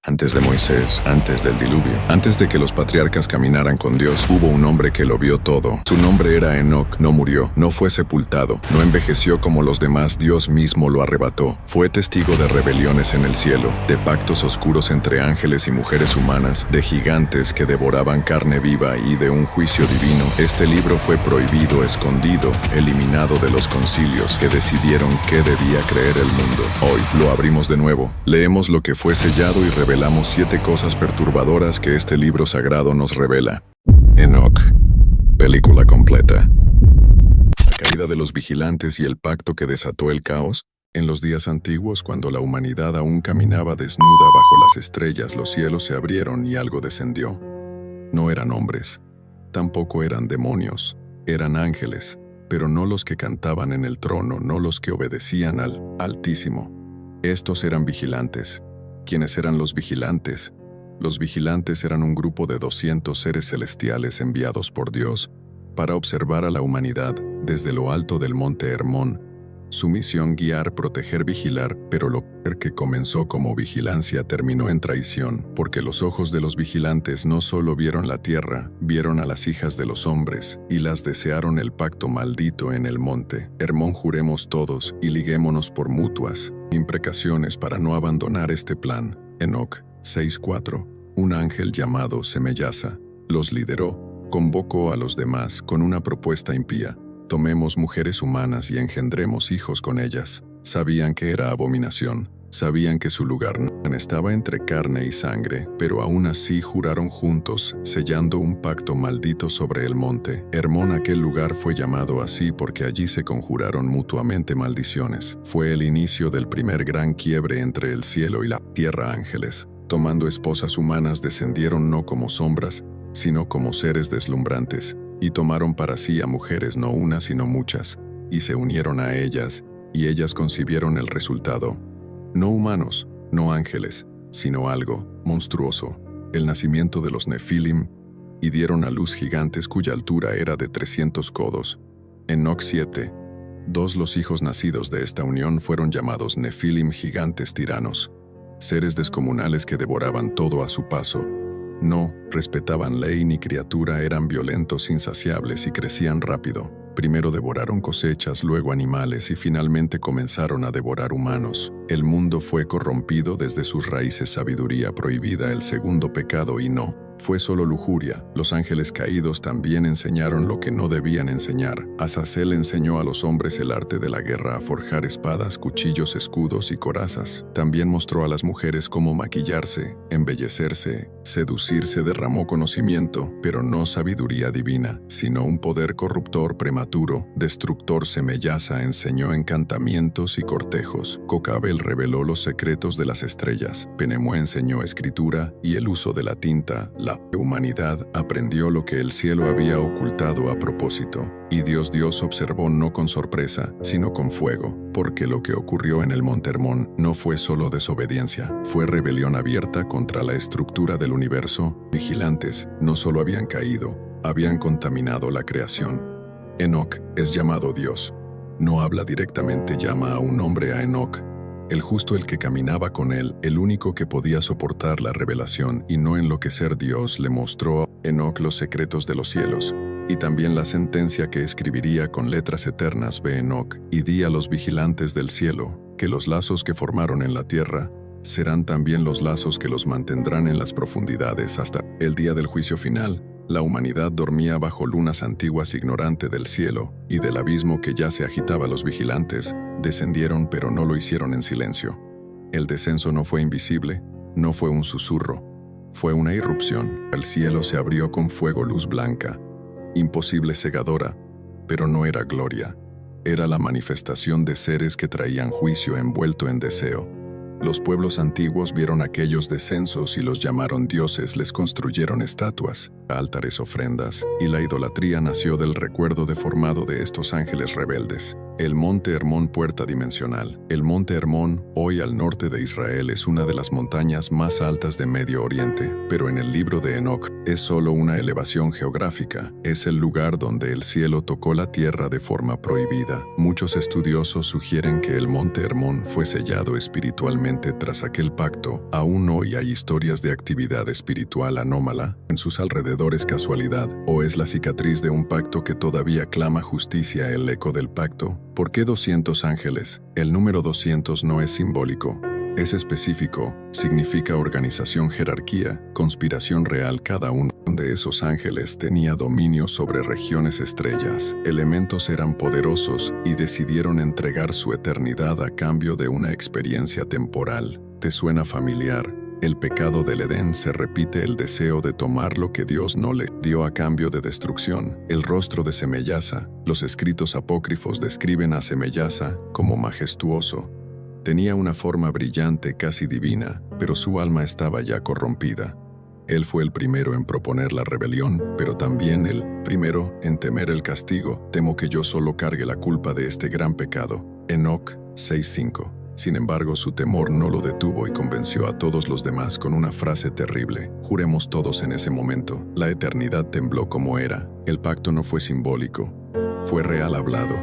Antes de Moisés, antes del diluvio, antes de que los patriarcas caminaran con Dios, hubo un hombre que lo vio todo. Su nombre era Enoc. No murió, no fue sepultado, no envejeció como los demás. Dios mismo lo arrebató. Fue testigo de rebeliones en el cielo, de pactos oscuros entre ángeles y mujeres humanas, de gigantes que devoraban carne viva y de un juicio divino. Este libro fue prohibido, escondido, eliminado de los concilios que decidieron qué debía creer el mundo. Hoy lo abrimos de nuevo, leemos lo que fue sellado y revelamos 7 cosas perturbadoras que este libro sagrado nos revela. Enoc. Película completa. La caída de los vigilantes y el pacto que desató el caos. En los días antiguos, cuando la humanidad aún caminaba desnuda bajo las estrellas, los cielos se abrieron y algo descendió. No eran hombres, tampoco eran demonios, eran ángeles, pero no los que cantaban en el trono, no los que obedecían al Altísimo. Estos eran vigilantes. ¿Quiénes eran los vigilantes? Los vigilantes eran un grupo de 200 seres celestiales enviados por Dios para observar a la humanidad desde lo alto del monte Hermón. Su misión: guiar, proteger, vigilar, pero lo que comenzó como vigilancia terminó en traición, porque los ojos de los vigilantes no solo vieron la tierra, vieron a las hijas de los hombres, y las desearon el pacto maldito en el monte Hermón. Juremos todos y liguémonos por mutuas imprecaciones para no abandonar este plan. Enoc 6:4. Un ángel llamado Semeyasa los lideró, convocó a los demás con una propuesta impía: tomemos mujeres humanas y engendremos hijos con ellas. Sabían que era abominación, sabían que su lugar no estaba entre carne y sangre, pero aún así juraron juntos, sellando un pacto maldito sobre el monte Hermón. Aquel lugar fue llamado así porque allí se conjuraron mutuamente maldiciones. Fue el inicio del primer gran quiebre entre el cielo y la tierra. Ángeles, tomando esposas humanas, descendieron no como sombras, sino como seres deslumbrantes, y tomaron para sí a mujeres, no una sino muchas, y se unieron a ellas, y ellas concibieron el resultado. No humanos, no ángeles, sino algo monstruoso, el nacimiento de los Nefilim, y dieron a luz gigantes cuya altura era de 300 codos. Enoc 7:2. Los hijos nacidos de esta unión fueron llamados Nefilim, gigantes tiranos, seres descomunales que devoraban todo a su paso. No respetaban ley ni criatura, eran violentos, insaciables y crecían rápido. Primero devoraron cosechas, luego animales y finalmente comenzaron a devorar humanos. El mundo fue corrompido desde sus raíces. Sabiduría prohibida, el segundo pecado, y no fue solo lujuria. Los ángeles caídos también enseñaron lo que no debían enseñar. Azazel enseñó a los hombres el arte de la guerra, a forjar espadas, cuchillos, escudos y corazas. También mostró a las mujeres cómo maquillarse, embellecerse, seducirse. Derramó conocimiento, pero no sabiduría divina, sino un poder corruptor, prematuro, destructor. Semeyasa enseñó encantamientos y cortejos. Cocabel reveló los secretos de las estrellas. Penemue enseñó escritura y el uso de la tinta. La humanidad aprendió lo que el cielo había ocultado a propósito. Y Dios observó no con sorpresa, sino con fuego, porque lo que ocurrió en el monte Hermón no fue solo desobediencia, fue rebelión abierta contra la estructura del universo. Vigilantes no solo habían caído, habían contaminado la creación. Enoc es llamado Dios. No habla directamente, llama a un hombre, a Enoc, el justo, el que caminaba con él, el único que podía soportar la revelación y no enloquecer. Dios le mostró a Enoc los secretos de los cielos, y también la sentencia que escribiría con letras eternas. Ve, Enoc, y di a los vigilantes del cielo, que los lazos que formaron en la tierra serán también los lazos que los mantendrán en las profundidades hasta el día del juicio final. La humanidad dormía bajo lunas antiguas, ignorante del cielo y del abismo que ya se agitaba. Los vigilantes descendieron, pero no lo hicieron en silencio. El descenso no fue invisible, no fue un susurro, fue una irrupción. El cielo se abrió con fuego, luz blanca, imposible, cegadora, pero no era gloria. Era la manifestación de seres que traían juicio envuelto en deseo. Los pueblos antiguos vieron aquellos descensos y los llamaron dioses. Les construyeron estatuas, altares, ofrendas, y la idolatría nació del recuerdo deformado de estos ángeles rebeldes. El Monte Hermón, puerta dimensional. El Monte Hermón, hoy al norte de Israel, es una de las montañas más altas de Medio Oriente, pero en el libro de Enoc es solo una elevación geográfica. Es el lugar donde el cielo tocó la tierra de forma prohibida. Muchos estudiosos sugieren que el Monte Hermón fue sellado espiritualmente tras aquel pacto. Aún hoy hay historias de actividad espiritual anómala en sus alrededores. ¿Casualidad? ¿O es la cicatriz de un pacto que todavía clama justicia? El eco del pacto. ¿Por qué 200 ángeles? El número 200 no es simbólico. Es específico, significa organización, jerarquía, conspiración real. Cada uno de esos ángeles tenía dominio sobre regiones, estrellas. Elementos eran poderosos y decidieron entregar su eternidad a cambio de una experiencia temporal. ¿Te suena familiar? El pecado del Edén se repite, el deseo de tomar lo que Dios no le dio a cambio de destrucción. El rostro de Semellasa. Los escritos apócrifos describen a Semellasa como majestuoso. Tenía una forma brillante, casi divina, pero su alma estaba ya corrompida. Él fue el primero en proponer la rebelión, pero también el primero en temer el castigo. Temo que yo solo cargue la culpa de este gran pecado. Enoc 6:5. Sin embargo, su temor no lo detuvo y convenció a todos los demás con una frase terrible. Juremos todos en ese momento. La eternidad tembló como era. El pacto no fue simbólico. Fue real, hablado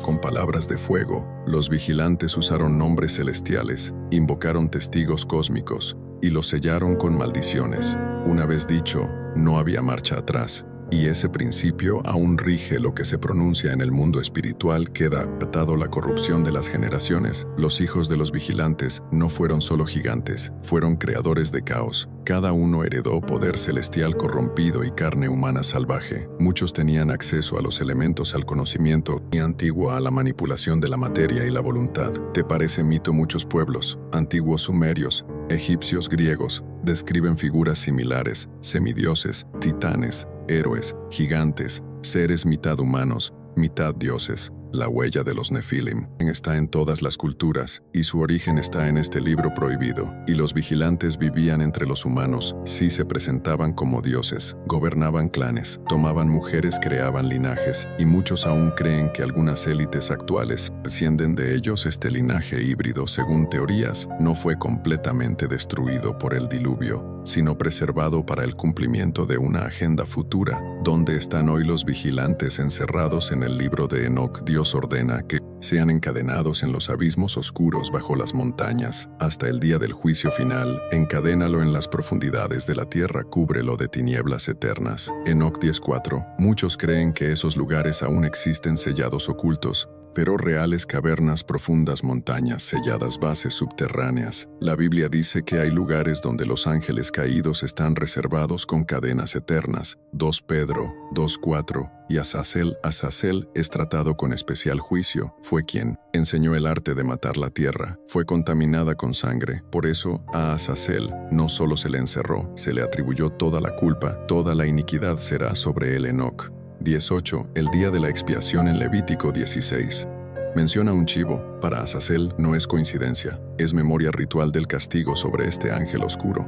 con palabras de fuego. Los vigilantes usaron nombres celestiales, invocaron testigos cósmicos y los sellaron con maldiciones. Una vez dicho, no había marcha atrás. Y ese principio aún rige lo que se pronuncia en el mundo espiritual. Queda atado la corrupción de las generaciones. Los hijos de los vigilantes no fueron solo gigantes, fueron creadores de caos. Cada uno heredó poder celestial corrompido y carne humana salvaje. Muchos tenían acceso a los elementos, al conocimiento y antiguo, a la manipulación de la materia y la voluntad. ¿Te parece mito? Muchos pueblos, antiguos sumerios, egipcios, griegos, describen figuras similares, semidioses, titanes, héroes, gigantes, seres mitad humanos, mitad dioses. La huella de los Nefilim está en todas las culturas, y su origen está en este libro prohibido. Y los vigilantes vivían entre los humanos, sí se presentaban como dioses, gobernaban clanes, tomaban mujeres, creaban linajes, y muchos aún creen que algunas élites actuales descienden de ellos. Este linaje híbrido, según teorías, no fue completamente destruido por el diluvio, sino preservado para el cumplimiento de una agenda futura. ¿Dónde están hoy los vigilantes encerrados en el libro de Enoc? Dios ordena que sean encadenados en los abismos oscuros bajo las montañas, hasta el día del juicio final. Encadénalo en las profundidades de la tierra, cúbrelo de tinieblas eternas. Enoc 10:4. Muchos creen que esos lugares aún existen, sellados ocultos, pero reales cavernas profundas, montañas selladas, bases subterráneas. La Biblia dice que hay lugares donde los ángeles caídos están reservados con cadenas eternas. 2 Pedro 2:4. Y Azazel es tratado con especial juicio. Fue quien enseñó el arte de matar la tierra. Fue contaminada con sangre. Por eso a Azazel no solo se le encerró, se le atribuyó toda la culpa. Toda la iniquidad será sobre el Enoc. 18. El día de la expiación en Levítico 16. Menciona un chivo. Para Azazel no es coincidencia, es memoria ritual del castigo sobre este ángel oscuro.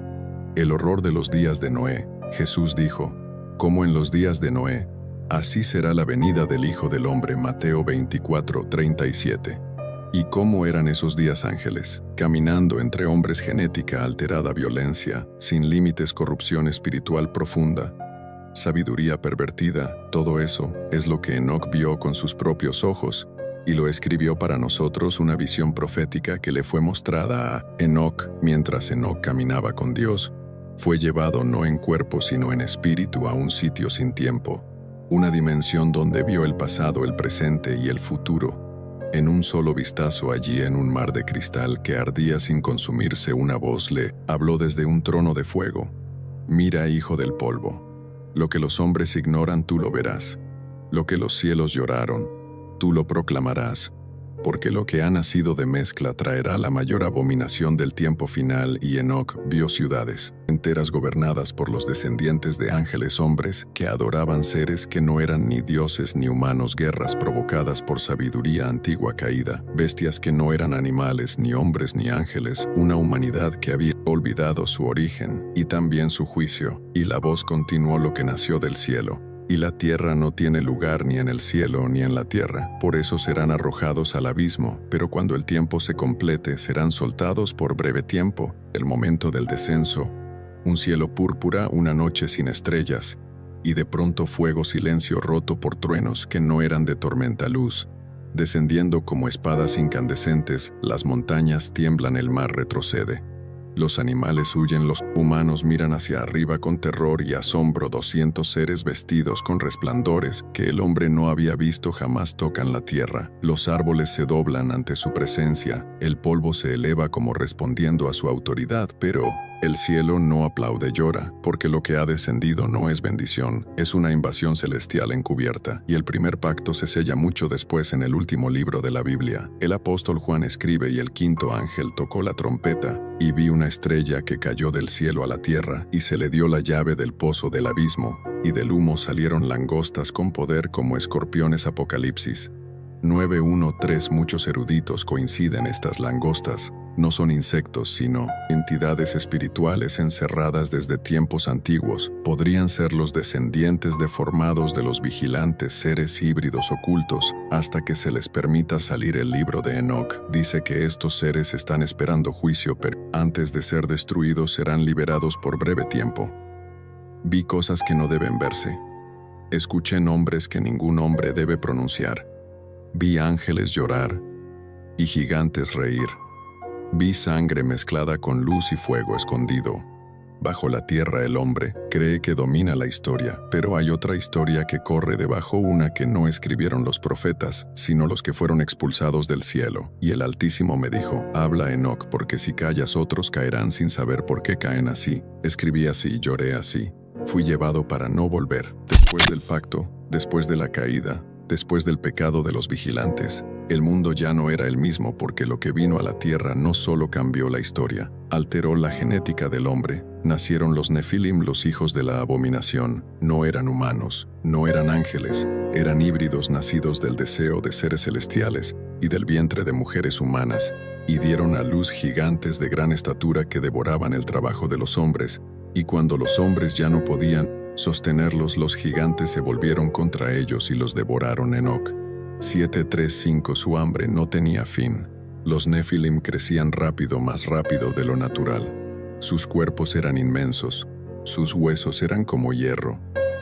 El horror de los días de Noé. Jesús dijo, como en los días de Noé, así será la venida del Hijo del Hombre. Mateo 24:37. ¿Y cómo eran esos días? Ángeles, caminando entre hombres, genética alterada, violencia, sin límites, corrupción espiritual profunda, sabiduría pervertida. Todo eso es lo que Enoc vio con sus propios ojos, y lo escribió para nosotros, una visión profética que le fue mostrada a Enoc mientras Enoc caminaba con Dios. Fue llevado no en cuerpo sino en espíritu a un sitio sin tiempo, una dimensión donde vio el pasado, el presente y el futuro. En un solo vistazo, allí en un mar de cristal que ardía sin consumirse, una voz le habló desde un trono de fuego. Mira, hijo del polvo. Lo que los hombres ignoran, tú lo verás. Lo que los cielos lloraron, tú lo proclamarás. Porque lo que ha nacido de mezcla traerá la mayor abominación del tiempo final. Y Enoc vio ciudades enteras gobernadas por los descendientes de ángeles, hombres que adoraban seres que no eran ni dioses ni humanos, guerras provocadas por sabiduría antigua caída, bestias que no eran animales, ni hombres ni ángeles, una humanidad que había olvidado su origen y también su juicio. Y la voz continuó: lo que nació del cielo, Y la tierra no tiene lugar ni en el cielo ni en la tierra, por eso serán arrojados al abismo, pero cuando el tiempo se complete serán soltados por breve tiempo, el momento del descenso, un cielo púrpura, una noche sin estrellas, y de pronto fuego, silencio roto por truenos que no eran de tormenta, luz, descendiendo como espadas incandescentes, las montañas tiemblan, el mar retrocede. Los animales huyen, los humanos miran hacia arriba con terror y asombro. 200 seres vestidos con resplandores que el hombre no había visto jamás tocan la tierra. Los árboles se doblan ante su presencia, el polvo se eleva como respondiendo a su autoridad, pero el cielo no aplaude, llora, porque lo que ha descendido no es bendición, es una invasión celestial encubierta, y el primer pacto se sella mucho después en el último libro de la Biblia. El apóstol Juan escribe: y el quinto ángel tocó la trompeta, y vi una estrella que cayó del cielo a la tierra, y se le dio la llave del pozo del abismo, y del humo salieron langostas con poder como escorpiones. Apocalipsis 9:1-3. Muchos eruditos coinciden, estas langostas no son insectos, sino entidades espirituales encerradas desde tiempos antiguos. Podrían ser los descendientes deformados de los vigilantes, seres híbridos ocultos, hasta que se les permita salir. El libro de Enoc dice que estos seres están esperando juicio, pero antes de ser destruidos serán liberados por breve tiempo. Vi cosas que no deben verse. Escuché nombres que ningún hombre debe pronunciar. Vi ángeles llorar y gigantes reír. Vi sangre mezclada con luz y fuego escondido. Bajo la tierra el hombre cree que domina la historia, pero hay otra historia que corre debajo, una que no escribieron los profetas, sino los que fueron expulsados del cielo. Y el Altísimo me dijo: habla, Enoc, porque si callas otros caerán sin saber por qué caen así. Escribí así, lloré así. Fui llevado para no volver. Después del pacto, después de la caída, después del pecado de los vigilantes, el mundo ya no era el mismo, porque lo que vino a la tierra no solo cambió la historia, alteró la genética del hombre. Nacieron los Nefilim, los hijos de la abominación. No eran humanos, no eran ángeles, eran híbridos nacidos del deseo de seres celestiales y del vientre de mujeres humanas, y dieron a luz gigantes de gran estatura que devoraban el trabajo de los hombres, y cuando los hombres ya no podían sostenerlos, los gigantes se volvieron contra ellos y los devoraron. Enoc 7:3-5. Su hambre no tenía fin. Los Nefilim crecían rápido, más rápido de lo natural. Sus cuerpos eran inmensos, sus huesos eran como hierro,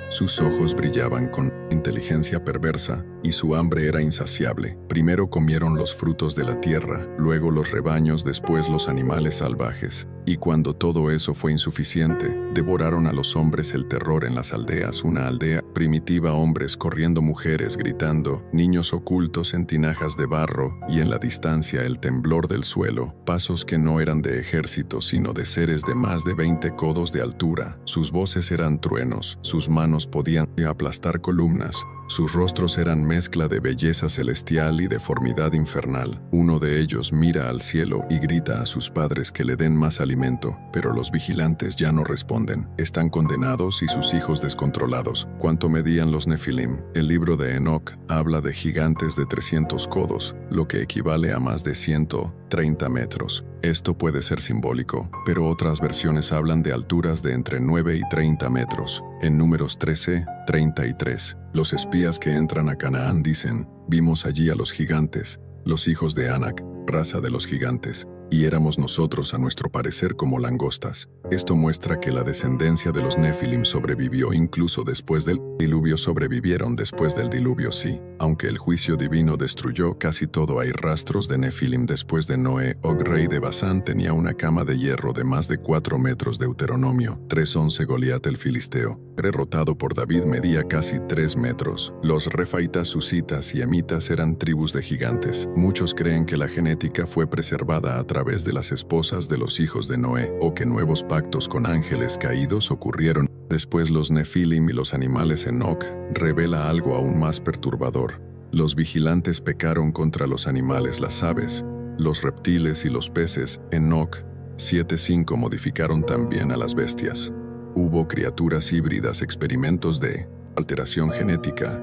sus ojos brillaban con inteligencia perversa, y su hambre era insaciable. Primero comieron los frutos de la tierra, luego los rebaños, después los animales salvajes. Y cuando todo eso fue insuficiente, devoraron a los hombres. El terror en las aldeas, una aldea primitiva, hombres corriendo, mujeres gritando, niños ocultos en tinajas de barro, y en la distancia el temblor del suelo, pasos que no eran de ejército sino de seres de más de 20 codos de altura. Sus voces eran truenos, sus manos podían aplastar columnas. Sus rostros eran mezcla de belleza celestial y deformidad infernal. Uno de ellos mira al cielo y grita a sus padres que le den más alimento, pero los vigilantes ya no responden. Están condenados y sus hijos descontrolados. ¿Cuánto medían los Nefilim? El libro de Enoc habla de gigantes de 300 codos, lo que equivale a más de 130 metros. Esto puede ser simbólico, pero otras versiones hablan de alturas de entre 9 y 30 metros. En Números 13:33, los espías que entran a Canaán dicen: vimos allí a los gigantes, los hijos de Anac, raza de los gigantes, y éramos nosotros a nuestro parecer como langostas. Esto muestra que la descendencia de los Nefilim sobrevivió incluso después del diluvio. Sobrevivieron después del diluvio, sí. Aunque el juicio divino destruyó casi todo, hay rastros de Nefilim después de Noé. Og, rey de Basán, tenía una cama de hierro de más de 4 metros. Deuteronomio 3:11. Goliat el filisteo, derrotado por David, medía casi 3 metros. Los refaitas, susitas y emitas eran tribus de gigantes. Muchos creen que la genética fue preservada a través de las esposas de los hijos de Noé, o que nuevos pactos con ángeles caídos ocurrieron. Después los Nefilim y los animales. Enoc revela algo aún más perturbador. Los vigilantes pecaron contra los animales, las aves, los reptiles y los peces. Enoc 7:5 modificaron también a las bestias. Hubo criaturas híbridas, experimentos de alteración genética,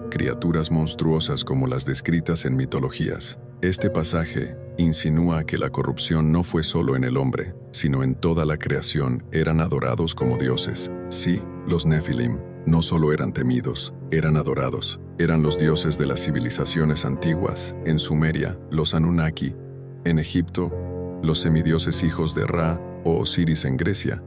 criaturas monstruosas como las descritas en mitologías. Este pasaje insinúa que la corrupción no fue solo en el hombre, sino en toda la creación. Eran adorados como dioses. Sí, los Nefilim No solo eran temidos, eran adorados. Eran los dioses de las civilizaciones antiguas, en Sumeria, los Anunnaki, en Egipto, los semidioses hijos de Ra o Osiris en Grecia,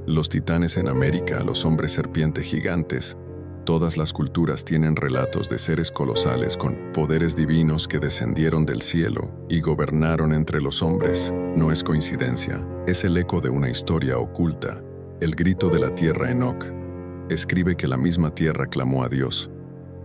los titanes en América, los hombres serpiente gigantes. Todas las culturas tienen relatos de seres colosales con poderes divinos que descendieron del cielo y gobernaron entre los hombres. No es coincidencia, es el eco de una historia oculta. El grito de la tierra Enoc escribe que la misma tierra clamó a Dios.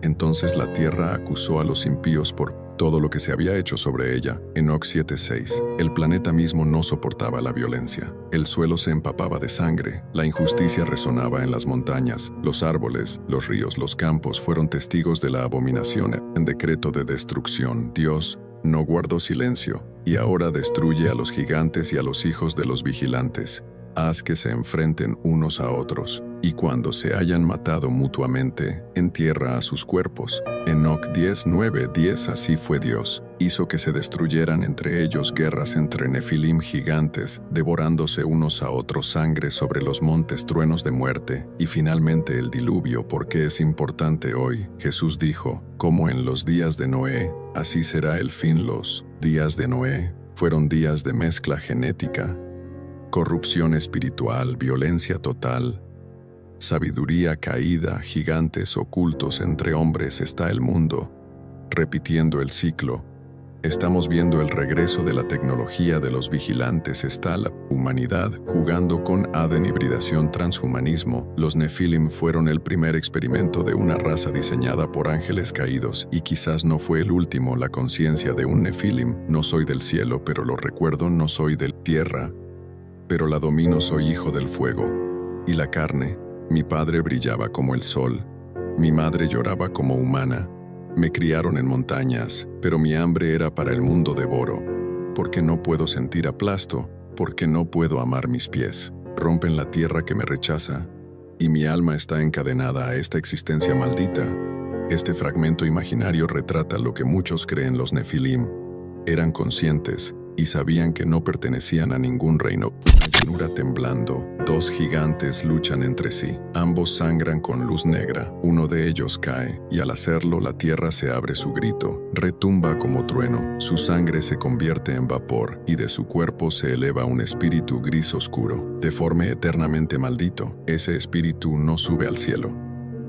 Entonces la tierra acusó a los impíos por todo lo que se había hecho sobre ella. Enoc 7:6. El planeta mismo no soportaba la violencia. El suelo se empapaba de sangre, la injusticia resonaba en las montañas, los árboles, los ríos, los campos fueron testigos de la abominación. En decreto de destrucción, Dios no guardó silencio, y ahora destruye a los gigantes y a los hijos de los vigilantes. Haz que se enfrenten unos a otros, y cuando se hayan matado mutuamente, entierra a sus cuerpos. Enoc 10:9-10. Así fue Dios. Hizo que se destruyeran entre ellos guerras entre Nefilim gigantes, devorándose unos a otros sangre sobre los montes, truenos de muerte, y finalmente el diluvio. Porque es importante hoy, Jesús dijo, como en los días de Noé, así será el fin. Los días de Noé fueron días de mezcla genética, corrupción espiritual, violencia total, sabiduría caída, gigantes ocultos entre hombres. Está el mundo repitiendo el ciclo. Estamos viendo el regreso de la tecnología de los vigilantes. Está la humanidad jugando con Adén, hibridación, transhumanismo. Los Nefilim fueron el primer experimento de una raza diseñada por ángeles caídos, y quizás no fue el último. La conciencia de un Nefilim: no soy del cielo, pero lo recuerdo, no soy de tierra, pero la domino, soy hijo del fuego. Y la carne, mi padre brillaba como el sol, mi madre lloraba como humana. Me criaron en montañas, pero mi hambre era para el mundo. Devoro, porque no puedo sentir aplasto, porque no puedo amar. Mis pies rompen la tierra que me rechaza, y mi alma está encadenada a esta existencia maldita. Este fragmento imaginario retrata lo que muchos creen. Los Nefilim eran conscientes y sabían que no pertenecían a ningún reino. La llanura temblando, dos gigantes luchan entre sí. Ambos sangran con luz negra. Uno de ellos cae, y al hacerlo la tierra se abre. Su grito retumba como trueno. Su sangre se convierte en vapor, y de su cuerpo se eleva un espíritu gris oscuro, deforme, eternamente maldito. Ese espíritu no sube al cielo,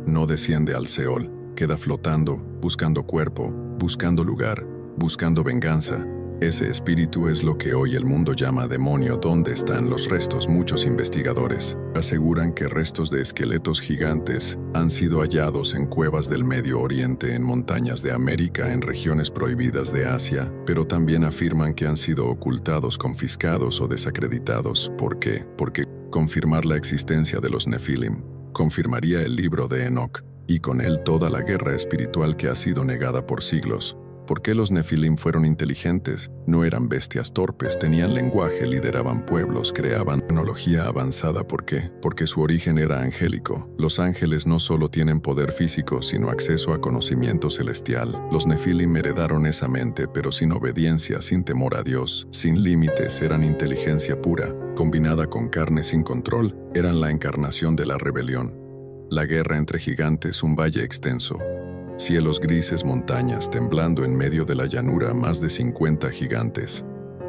no desciende al Seol. Queda flotando, buscando cuerpo, buscando lugar, buscando venganza. Ese espíritu es lo que hoy el mundo llama demonio. ¿Dónde están los restos? Muchos investigadores aseguran que restos de esqueletos gigantes han sido hallados en cuevas del Medio Oriente, en montañas de América, en regiones prohibidas de Asia, pero también afirman que han sido ocultados, confiscados o desacreditados. ¿Por qué? Porque confirmar la existencia de los Nefilim confirmaría el libro de Enoc, y con él toda la guerra espiritual que ha sido negada por siglos. ¿Por qué los Nefilim fueron inteligentes? No eran bestias torpes, tenían lenguaje, lideraban pueblos, creaban tecnología avanzada. ¿Por qué? Porque su origen era angélico. Los ángeles no solo tienen poder físico, sino acceso a conocimiento celestial. Los Nefilim heredaron esa mente, pero sin obediencia, sin temor a Dios, sin límites. Eran inteligencia pura, combinada con carne sin control. Eran la encarnación de la rebelión. La guerra entre gigantes, un valle extenso. Cielos grises, montañas temblando en medio de la llanura, más de 50 gigantes.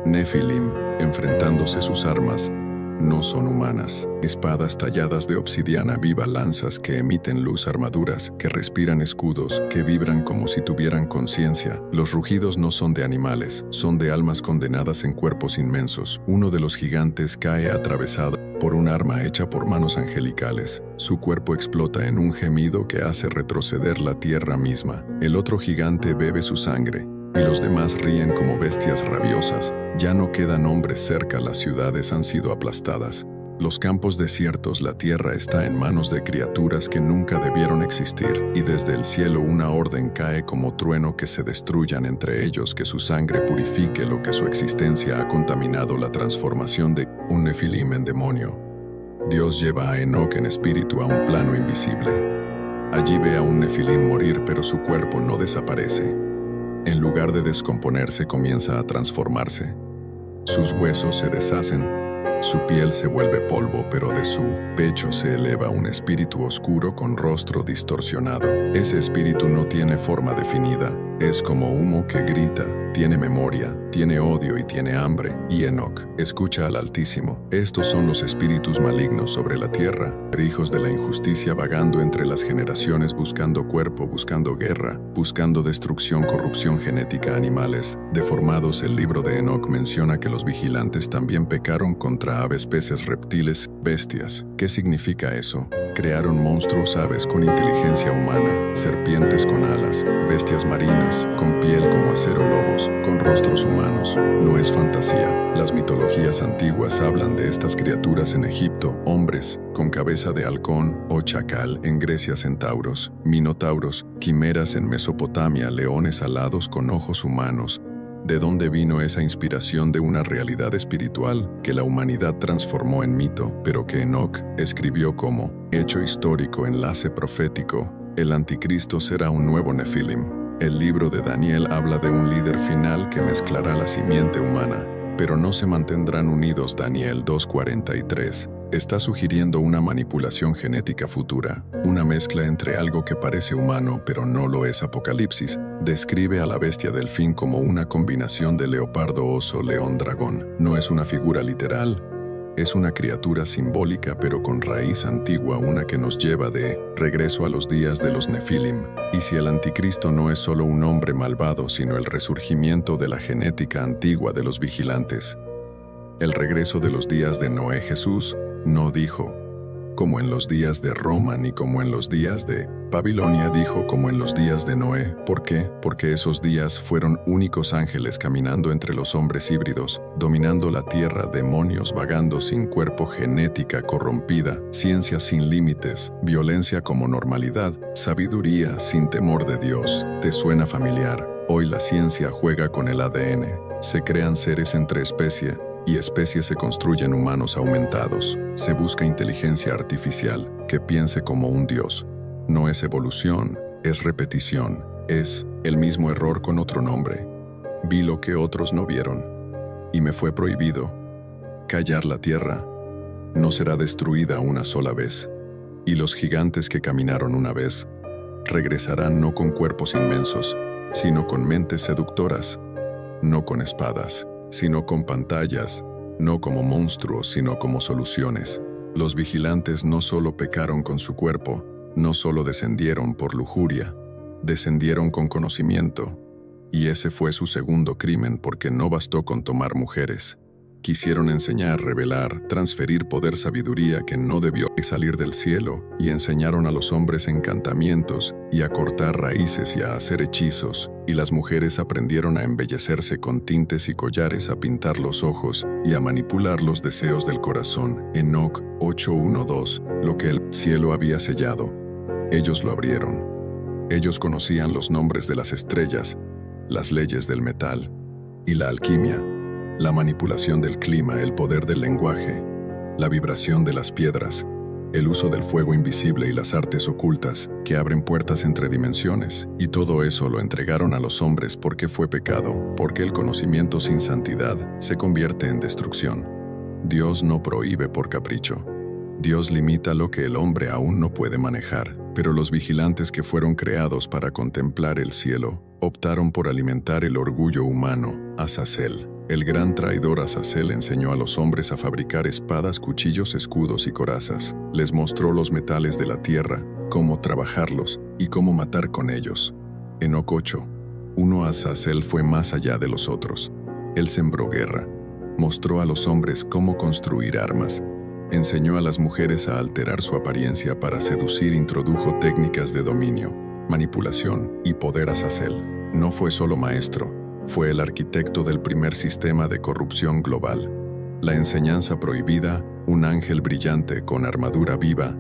Nefilim, enfrentándose. Sus armas no son humanas. Espadas talladas de obsidiana viva, lanzas que emiten luz, armaduras que respiran, escudos que vibran como si tuvieran conciencia. Los rugidos no son de animales, son de almas condenadas en cuerpos inmensos. Uno de los gigantes cae atravesado por un arma hecha por manos angelicales. Su cuerpo explota en un gemido que hace retroceder la tierra misma. El otro gigante bebe su sangre, y los demás ríen como bestias rabiosas. Ya no quedan hombres cerca, las ciudades han sido aplastadas. Los campos desiertos, la tierra está en manos de criaturas que nunca debieron existir, y desde el cielo una orden cae como trueno, que se destruyan entre ellos, que su sangre purifique lo que su existencia ha contaminado. La transformación de un Nefilim en demonio. Dios lleva a Enoc en espíritu a un plano invisible. Allí ve a un Nefilim morir, pero su cuerpo no desaparece. En lugar de descomponerse, comienza a transformarse. Sus huesos se deshacen, Su piel se vuelve polvo, pero de su pecho se eleva un espíritu oscuro con rostro distorsionado. Ese espíritu no tiene forma definida, es como humo que grita, tiene memoria, tiene odio y tiene hambre. Y Enoc escucha al Altísimo. Estos son los espíritus malignos sobre la tierra, hijos de la injusticia vagando entre las generaciones, buscando cuerpo, buscando guerra, buscando destrucción, corrupción genética, animales deformados. El libro de Enoc menciona que los vigilantes también pecaron contra aves, peces, reptiles, bestias. ¿Qué significa eso? Crearon monstruos, aves con inteligencia humana, serpientes con alas, bestias marinas, con piel como acero, lobos, con rostros humanos. No es fantasía. Las mitologías antiguas hablan de estas criaturas en Egipto, hombres con cabeza de halcón o chacal, en Grecia centauros, minotauros, quimeras en Mesopotamia, leones alados con ojos humanos. ¿De dónde vino esa inspiración de una realidad espiritual que la humanidad transformó en mito, pero que Enoc escribió como hecho histórico, enlace profético? El anticristo será un nuevo Nefilim. El libro de Daniel habla de un líder final que mezclará la simiente humana, pero no se mantendrán unidos. Daniel 2:43 está sugiriendo una manipulación genética futura, una mezcla entre algo que parece humano pero no lo es. Apocalipsis describe a la bestia delfín como una combinación de leopardo, oso, león, dragón. No es una figura literal, es una criatura simbólica pero con raíz antigua, una que nos lleva de regreso a los días de los Nefilim. Y si el anticristo no es solo un hombre malvado, sino el resurgimiento de la genética antigua de los vigilantes, el regreso de los días de Noé. Jesús no dijo, como en los días de Roma, ni como en los días de Babilonia, dijo como en los días de Noé. ¿Por qué? Porque esos días fueron únicos ángeles caminando entre los hombres híbridos, dominando la tierra, demonios vagando sin cuerpo, genética corrompida, ciencia sin límites, violencia como normalidad, sabiduría sin temor de Dios. ¿Te suena familiar? Hoy la ciencia juega con el ADN. Se crean seres entre especie, y especies se construyen humanos aumentados. Se busca inteligencia artificial que piense como un dios. No es evolución, es repetición, es el mismo error con otro nombre. Vi lo que otros no vieron, y me fue prohibido. Callar. La tierra no será destruida una sola vez, y los gigantes que caminaron una vez regresarán no con cuerpos inmensos, sino con mentes seductoras, no con espadas, sino con pantallas, no como monstruos, sino como soluciones. Los vigilantes no solo pecaron con su cuerpo, no solo descendieron por lujuria, descendieron con conocimiento. Y ese fue su segundo crimen, porque no bastó con tomar mujeres. Quisieron enseñar, revelar, transferir poder, sabiduría que no debió salir del cielo, y enseñaron a los hombres encantamientos, y a cortar raíces y a hacer hechizos, y las mujeres aprendieron a embellecerse con tintes y collares, a pintar los ojos, y a manipular los deseos del corazón. Enoc 8:1-2, lo que el cielo había sellado, ellos lo abrieron. Ellos conocían los nombres de las estrellas, las leyes del metal, y la alquimia, la manipulación del clima, el poder del lenguaje, la vibración de las piedras, el uso del fuego invisible y las artes ocultas que abren puertas entre dimensiones. Y todo eso lo entregaron a los hombres porque fue pecado, porque el conocimiento sin santidad se convierte en destrucción. Dios no prohíbe por capricho. Dios limita lo que el hombre aún no puede manejar, pero los vigilantes que fueron creados para contemplar el cielo optaron por alimentar el orgullo humano. Azazel, el gran traidor Azazel, enseñó a los hombres a fabricar espadas, cuchillos, escudos y corazas. Les mostró los metales de la tierra, cómo trabajarlos y cómo matar con ellos. Enoc 8:1. Azazel fue más allá de los otros. Él sembró guerra, mostró a los hombres cómo construir armas, enseñó a las mujeres a alterar su apariencia para seducir, introdujo técnicas de dominio, manipulación y poder. Azazel no fue solo maestro, fue el arquitecto del primer sistema de corrupción global. La enseñanza prohibida, un ángel brillante con armadura viva,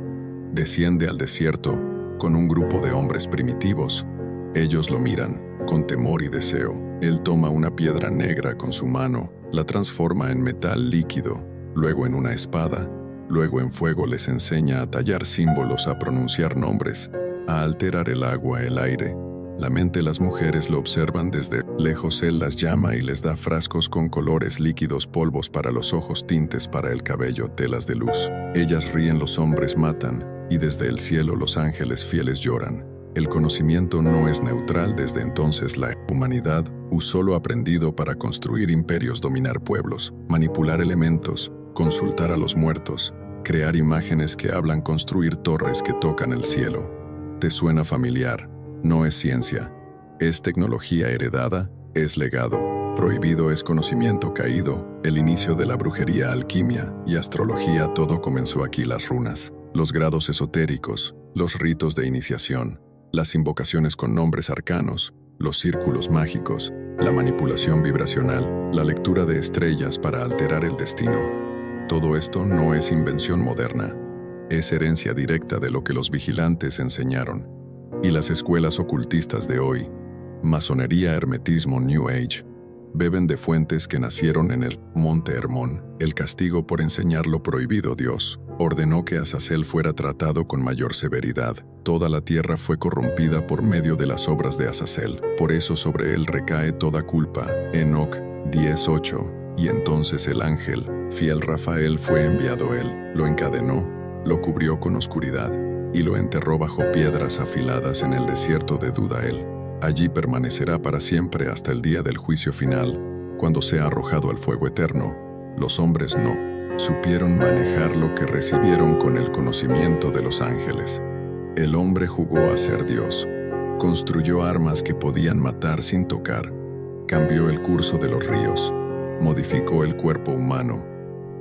desciende al desierto con un grupo de hombres primitivos. Ellos lo miran con temor y deseo. Él toma una piedra negra con su mano, la transforma en metal líquido, luego en una espada, luego en fuego. Les enseña a tallar símbolos, a pronunciar nombres, a alterar el agua, el aire, La mente de las mujeres lo observan desde lejos. Él las llama y les da frascos con colores líquidos, polvos para los ojos, tintes para el cabello, telas de luz. Ellas ríen, los hombres matan, y desde el cielo los ángeles fieles lloran. El conocimiento no es neutral. Desde entonces la humanidad usó lo aprendido para construir imperios, dominar pueblos, manipular elementos, consultar a los muertos, crear imágenes que hablan, construir torres que tocan el cielo. ¿Te suena familiar? No es ciencia. Es tecnología heredada, es legado. Prohibido es conocimiento caído. El inicio de la brujería, alquimia y astrología, todo comenzó aquí. Las runas, los grados esotéricos, los ritos de iniciación, las invocaciones con nombres arcanos, los círculos mágicos, la manipulación vibracional, la lectura de estrellas para alterar el destino. Todo esto no es invención moderna. Es herencia directa de lo que los vigilantes enseñaron. Y las escuelas ocultistas de hoy, masonería, hermetismo, New Age, beben de fuentes que nacieron en el Monte Hermón. El castigo por enseñar lo prohibido. Dios ordenó que Azazel fuera tratado con mayor severidad. Toda la tierra fue corrompida por medio de las obras de Azazel. Por eso sobre él recae toda culpa. Enoc 10:8. Y entonces el ángel fiel Rafael fue enviado. Él lo encadenó, lo cubrió con oscuridad y lo enterró bajo piedras afiladas en el desierto de Dudael. Allí permanecerá para siempre hasta el día del juicio final, cuando sea arrojado al fuego eterno. Los hombres no supieron manejar lo que recibieron con el conocimiento de los ángeles. El hombre jugó a ser Dios. Construyó armas que podían matar sin tocar. Cambió el curso de los ríos. Modificó el cuerpo humano.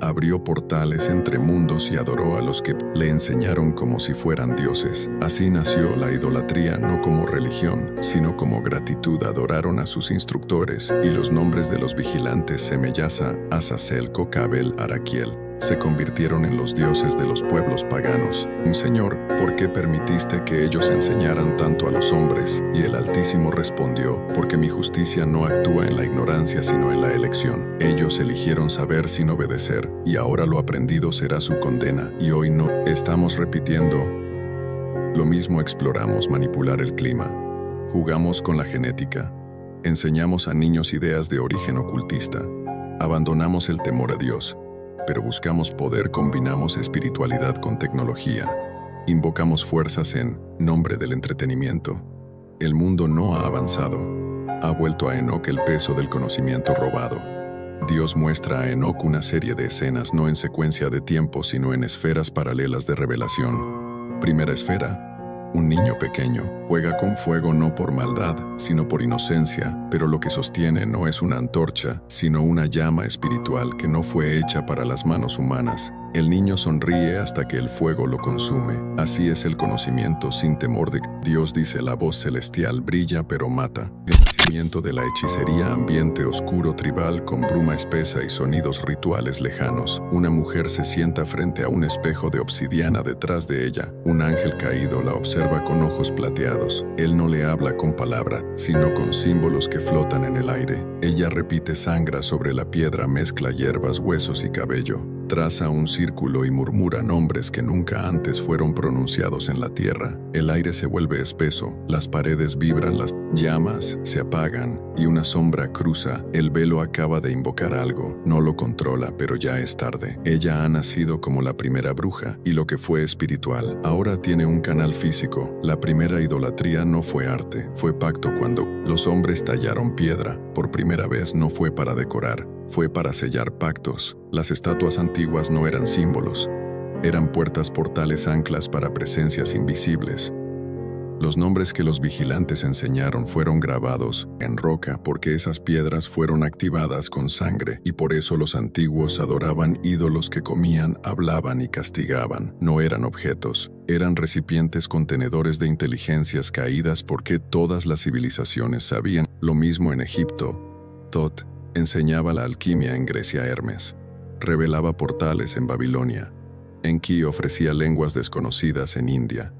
Abrió portales entre mundos y adoró a los que le enseñaron como si fueran dioses. Así nació la idolatría, no como religión, sino como gratitud. Adoraron a sus instructores, y los nombres de los vigilantes Semeyasa, Azazel, Cocabel, Araquiel se convirtieron en los dioses de los pueblos paganos. Señor, ¿por qué permitiste que ellos enseñaran tanto a los hombres? Y el Altísimo respondió, porque mi justicia no actúa en la ignorancia sino en la elección. Ellos eligieron saber sin obedecer, y ahora lo aprendido será su condena. Y hoy no estamos repitiendo lo mismo. Exploramos manipular el clima, jugamos con la genética, enseñamos a niños ideas de origen ocultista, abandonamos el temor a Dios, pero buscamos poder. Combinamos espiritualidad con tecnología, invocamos fuerzas en nombre del entretenimiento. El mundo no ha avanzado. Ha vuelto a Enoc el peso del conocimiento robado. Dios muestra a Enoc una serie de escenas, no en secuencia de tiempo, sino en esferas paralelas de revelación. Primera esfera. Un niño pequeño juega con fuego no por maldad, sino por inocencia, pero lo que sostiene no es una antorcha, sino una llama espiritual que no fue hecha para las manos humanas. El niño sonríe hasta que el fuego lo consume. Así es el conocimiento sin temor de Dios, dice la voz celestial, brilla pero mata. El nacimiento de la hechicería, ambiente oscuro tribal con bruma espesa y sonidos rituales lejanos. Una mujer se sienta frente a un espejo de obsidiana. Detrás de ella, un ángel caído la observa con ojos plateados. Él no le habla con palabras, sino con símbolos que flotan en el aire. Ella repite, sangra sobre la piedra, mezcla hierbas, huesos y cabello. Traza un círculo y murmura nombres que nunca antes fueron pronunciados en la tierra. El aire se vuelve espeso, las paredes vibran, las llamas se apagan y una sombra cruza. El velo acaba de invocar algo, no lo controla, pero ya es tarde. Ella ha nacido como la primera bruja y lo que fue espiritual ahora tiene un canal físico. La primera idolatría no fue arte, fue pacto. Cuando los hombres tallaron piedra, por primera vez no fue para decorar, fue para sellar pactos. Las estatuas antiguas no eran símbolos, eran puertas, portales, anclas para presencias invisibles. Los nombres que los vigilantes enseñaron fueron grabados en roca porque esas piedras fueron activadas con sangre, y por eso los antiguos adoraban ídolos que comían, hablaban y castigaban. No eran objetos, eran recipientes contenedores de inteligencias caídas, porque todas las civilizaciones sabían. Lo mismo en Egipto. Tot enseñaba la alquimia en Grecia. Hermes revelaba portales en Babilonia. Enki ofrecía lenguas desconocidas en India.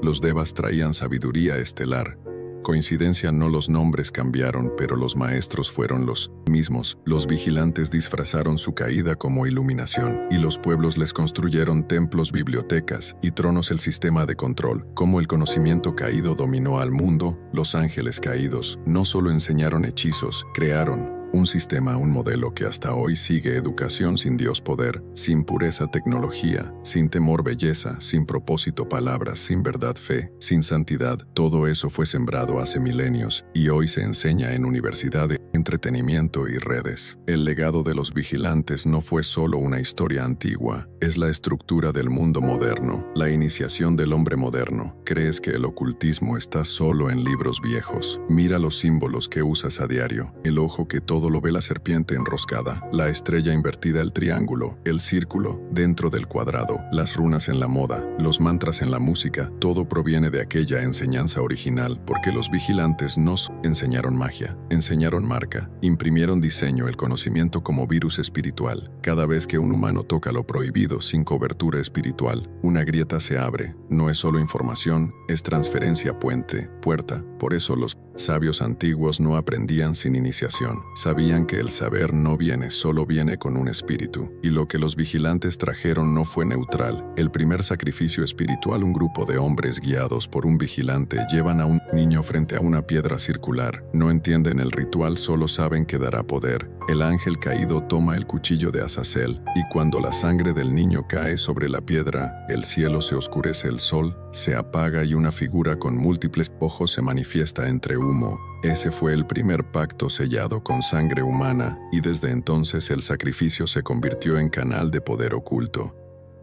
Los devas traían sabiduría estelar. Coincidencia no, los nombres cambiaron, pero los maestros fueron los mismos. Los vigilantes disfrazaron su caída como iluminación, y los pueblos les construyeron templos, bibliotecas y tronos. El sistema de control, como el conocimiento caído dominó al mundo. Los ángeles caídos no solo enseñaron hechizos, crearon un sistema, un modelo que hasta hoy sigue: educación sin Dios, poder sin pureza, tecnología sin temor, belleza sin propósito, palabras sin verdad, fe sin santidad. Todo eso fue sembrado hace milenios y hoy se enseña en universidades, entretenimiento y redes. El legado de los vigilantes no fue solo una historia antigua, es la estructura del mundo moderno, la iniciación del hombre moderno. ¿Crees que el ocultismo está solo en libros viejos? Mira los símbolos que usas a diario: el ojo que todo lo ve, la serpiente enroscada, la estrella invertida, el triángulo, el círculo dentro del cuadrado, las runas en la moda, los mantras en la música. Todo proviene de aquella enseñanza original, porque los vigilantes nos enseñaron magia, enseñaron marca, imprimieron diseño, el conocimiento como virus espiritual. Cada vez que un humano toca lo prohibido sin cobertura espiritual, una grieta se abre. No es solo información, es transferencia, puente, puerta. Por eso los sabios antiguos no aprendían sin iniciación. Sabían que el saber no viene, solo viene con un espíritu. Y lo que los vigilantes trajeron no fue neutral. El primer sacrificio espiritual: un grupo de hombres guiados por un vigilante llevan a un niño frente a una piedra circular. No entienden el ritual, solo saben que dará poder. El ángel caído toma el cuchillo de Azazel, y cuando la sangre del niño cae sobre la piedra, el cielo se oscurece, el sol se apaga y una figura con múltiples ojos se manifiesta entre humo. Ese fue el primer pacto sellado con sangre humana, y desde entonces el sacrificio se convirtió en canal de poder oculto.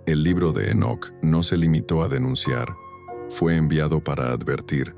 El libro de Enoc no se limitó a denunciar, fue enviado para advertir.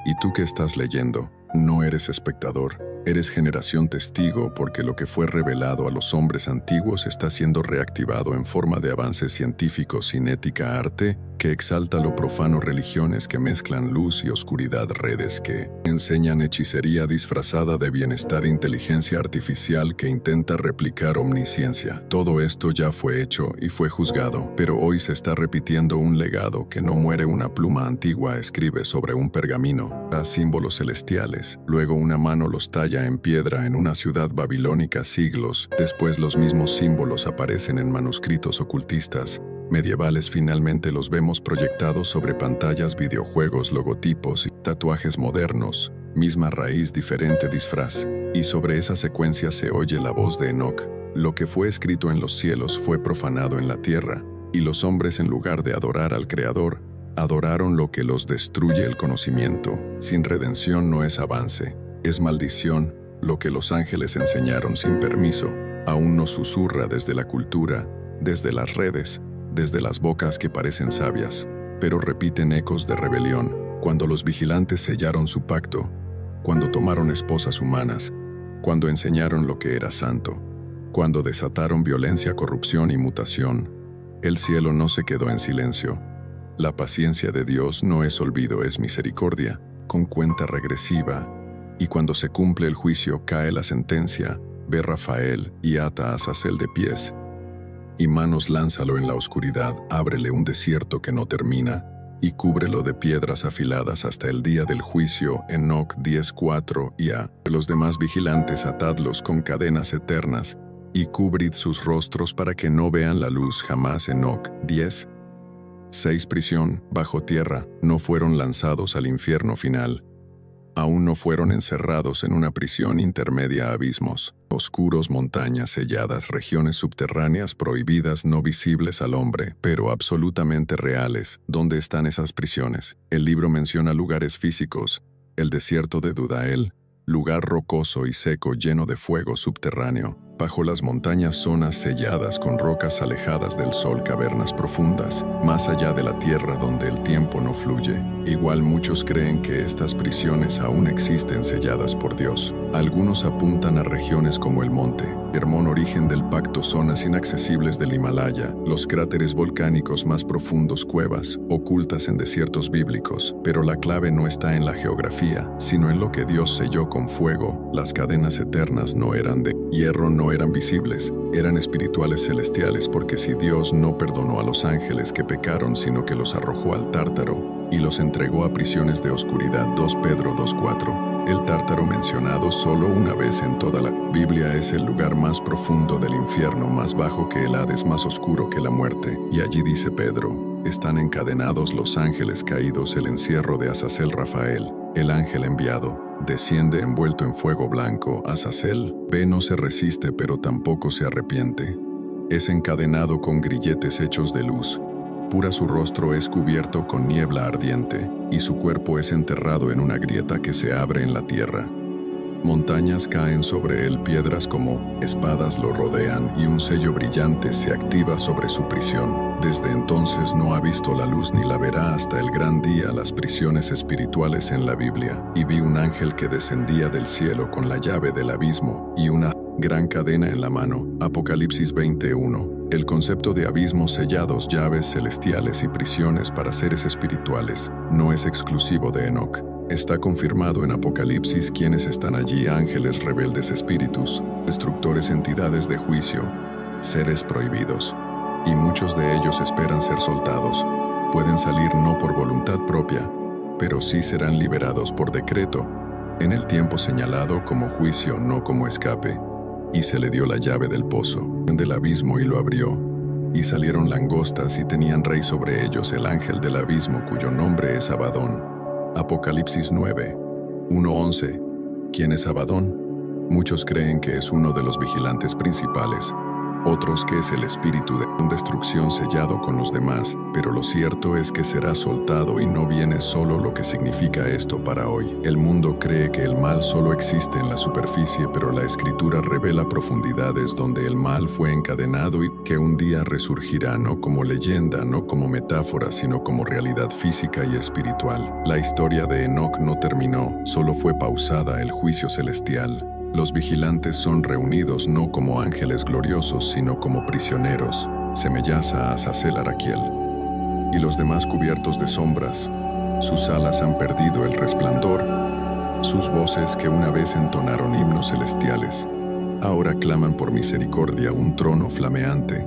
¿Y tú qué estás leyendo? No eres espectador, eres generación testigo, porque lo que fue revelado a los hombres antiguos está siendo reactivado en forma de avances científicos, sin ética, arte que exalta lo profano, religiones que mezclan luz y oscuridad, redes que enseñan hechicería disfrazada de bienestar, inteligencia artificial que intenta replicar omnisciencia. Todo esto ya fue hecho y fue juzgado, pero hoy se está repitiendo un legado que no muere. Una pluma antigua escribe sobre un pergamino, da símbolos celestiales, luego una mano los talla en piedra en una ciudad babilónica. Siglos después los mismos símbolos aparecen en manuscritos ocultistas medievales. Finalmente los vemos proyectados sobre pantallas, videojuegos, logotipos y tatuajes modernos. Misma raíz, diferente disfraz. Y sobre esa secuencia se oye la voz de Enoc: lo que fue escrito en los cielos fue profanado en la tierra, y los hombres, en lugar de adorar al Creador, adoraron lo que los destruye, el conocimiento. Sin redención no es avance, es maldición. Lo que los ángeles enseñaron sin permiso aún nos susurra desde la cultura, desde las redes, desde las bocas que parecen sabias, pero repiten ecos de rebelión. Cuando los vigilantes sellaron su pacto, cuando tomaron esposas humanas, cuando enseñaron lo que era santo, cuando desataron violencia, corrupción y mutación, el cielo no se quedó en silencio. La paciencia de Dios no es olvido, es misericordia, con cuenta regresiva. Y cuando se cumple el juicio, cae la sentencia: ve Rafael y ata a Azazel de pies y manos, lánzalo en la oscuridad, ábrele un desierto que no termina, y cúbrelo de piedras afiladas hasta el día del juicio. Enoc 10:4. Y a los demás vigilantes atadlos con cadenas eternas, y cubrid sus rostros para que no vean la luz jamás. Enoc 10:6. Prisión, bajo tierra, no fueron lanzados al infierno final. Aún no fueron encerrados en una prisión intermedia, abismos oscuros, montañas selladas, regiones subterráneas prohibidas, no visibles al hombre, pero absolutamente reales. ¿Dónde están esas prisiones? El libro menciona lugares físicos: el desierto de Dudael, lugar rocoso y seco lleno de fuego subterráneo; bajo las montañas, zonas selladas con rocas alejadas del sol, cavernas profundas, más allá de la tierra donde el tiempo no fluye. Igual muchos creen que estas prisiones aún existen, selladas por Dios. Algunos apuntan a regiones como el Monte Hermón, origen del pacto, zonas inaccesibles del Himalaya, los cráteres volcánicos más profundos, cuevas ocultas en desiertos bíblicos. Pero la clave no está en la geografía, sino en lo que Dios selló con fuego. Las cadenas eternas no eran de hierro, no eran visibles, eran espirituales, celestiales, porque si Dios no perdonó a los ángeles que pecaron, sino que los arrojó al Tártaro, y los entregó a prisiones de oscuridad. 2 Pedro 2:4. El Tártaro, mencionado solo una vez en toda la Biblia, es el lugar más profundo del infierno, más bajo que el Hades, más oscuro que la muerte. Y allí dice Pedro, están encadenados los ángeles caídos. El encierro de Azazel. Rafael, el ángel enviado, desciende envuelto en fuego blanco. Azazel ve, no se resiste, pero tampoco se arrepiente. Es encadenado con grilletes hechos de luz. Pura su rostro es cubierto con niebla ardiente, y su cuerpo es enterrado en una grieta que se abre en la tierra. Montañas caen sobre él, piedras como espadas lo rodean, y un sello brillante se activa sobre su prisión. Desde entonces no ha visto la luz ni la verá hasta el gran día. Las prisiones espirituales en la Biblia. Y vi un ángel que descendía del cielo con la llave del abismo y una gran cadena en la mano. Apocalipsis 21. El concepto de abismos sellados, llaves celestiales y prisiones para seres espirituales no es exclusivo de Enoc. Está confirmado en Apocalipsis. ¿Quiénes están allí? Ángeles rebeldes, espíritus destructores, entidades de juicio, seres prohibidos. Y muchos de ellos esperan ser soltados. Pueden salir no por voluntad propia, pero sí serán liberados por decreto, en el tiempo señalado, como juicio, no como escape. Y se le dio la llave del pozo, del abismo, y lo abrió. Y salieron langostas y tenían rey sobre ellos, el ángel del abismo, cuyo nombre es Abadón. Apocalipsis 9, 1-11. ¿Quién es Abadón? Muchos creen que es uno de los vigilantes principales, otros que es el espíritu de destrucción sellado con los demás, pero lo cierto es que será soltado y no viene solo. Lo que significa esto para hoy. El mundo cree que el mal solo existe en la superficie, pero la Escritura revela profundidades donde el mal fue encadenado y que un día resurgirá, no como leyenda, no como metáfora, sino como realidad física y espiritual. La historia de Enoc no terminó, solo fue pausada. El juicio celestial. Los vigilantes son reunidos no como ángeles gloriosos, sino como prisioneros, semejanza a Azazel, Araquiel, y los demás cubiertos de sombras. Sus alas han perdido el resplandor, sus voces que una vez entonaron himnos celestiales, ahora claman por misericordia. Un trono flameante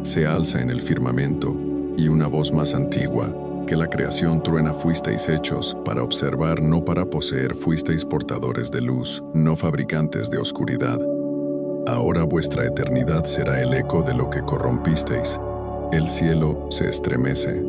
se alza en el firmamento, y una voz más antigua que la creación truena. Fuisteis hechos para observar, no para poseer. Fuisteis portadores de luz, no fabricantes de oscuridad. Ahora vuestra eternidad será el eco de lo que corrompisteis. El cielo se estremece.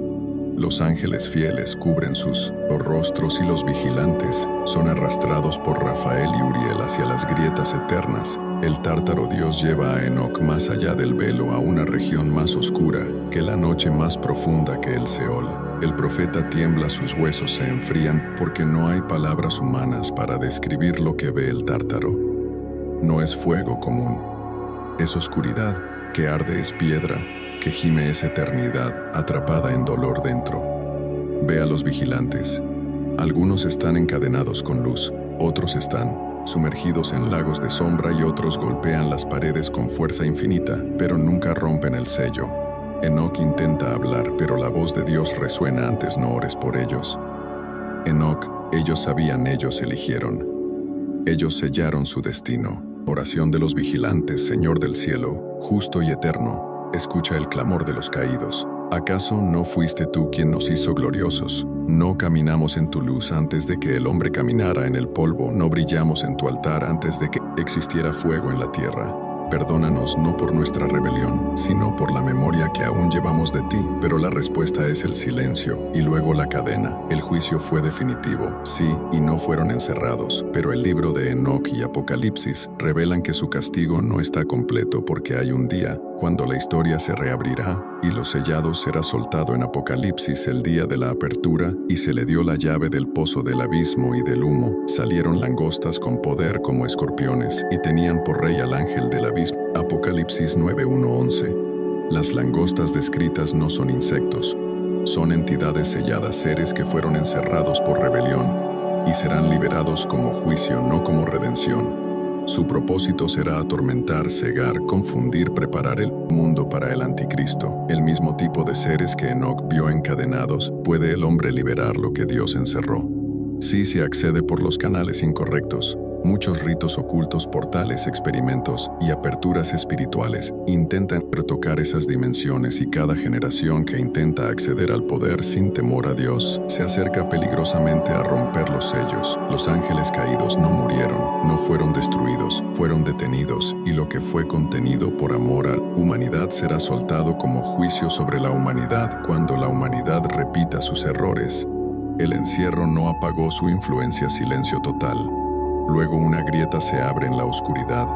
Los ángeles fieles cubren sus rostros y los vigilantes son arrastrados por Rafael y Uriel hacia las grietas eternas. El Tártaro. Dios lleva a Enoc más allá del velo, a una región más oscura que la noche, más profunda que el Seol. El profeta tiembla, sus huesos se enfrían, porque no hay palabras humanas para describir lo que ve el Tártaro. No es fuego común, es oscuridad que arde, es piedra que gime, es eternidad atrapada en dolor dentro. Ve a los vigilantes. Algunos están encadenados con luz, otros están sumergidos en lagos de sombra, y otros golpean las paredes con fuerza infinita, pero nunca rompen el sello. Enoc intenta hablar, pero la voz de Dios resuena antes: no ores por ellos. Enoc, ellos sabían, ellos eligieron. Ellos sellaron su destino. Oración de los vigilantes. Señor del cielo, justo y eterno, escucha el clamor de los caídos. ¿Acaso no fuiste tú quien nos hizo gloriosos? No caminamos en tu luz antes de que el hombre caminara en el polvo, no brillamos en tu altar antes de que existiera fuego en la tierra. Perdónanos no por nuestra rebelión, sino por la memoria que aún llevamos de ti. Pero la respuesta es el silencio, y luego la cadena. El juicio fue definitivo, sí, y no fueron encerrados. Pero el libro de Enoc y Apocalipsis revelan que su castigo no está completo, porque hay un día cuando la historia se reabrirá, y los sellados será soltado en Apocalipsis, el día de la apertura, y se le dio la llave del pozo del abismo y del humo. Salieron langostas con poder como escorpiones, y tenían por rey al ángel del abismo. Apocalipsis 9:1-11. Las langostas descritas no son insectos, son entidades selladas, seres que fueron encerrados por rebelión, y serán liberados como juicio, no como redención. Su propósito será atormentar, cegar, confundir, preparar el mundo para el anticristo. El mismo tipo de seres que Enoc vio encadenados. ¿Puede el hombre liberar lo que Dios encerró? Sí, se accede por los canales incorrectos. Muchos ritos ocultos, portales, experimentos y aperturas espirituales intentan retocar esas dimensiones, y cada generación que intenta acceder al poder sin temor a Dios se acerca peligrosamente a romper los sellos. Los ángeles caídos no murieron, no fueron destruidos, fueron detenidos, y lo que fue contenido por amor a la humanidad será soltado como juicio sobre la humanidad cuando la humanidad repita sus errores. El encierro no apagó su influencia. Silencio total. Luego una grieta se abre en la oscuridad.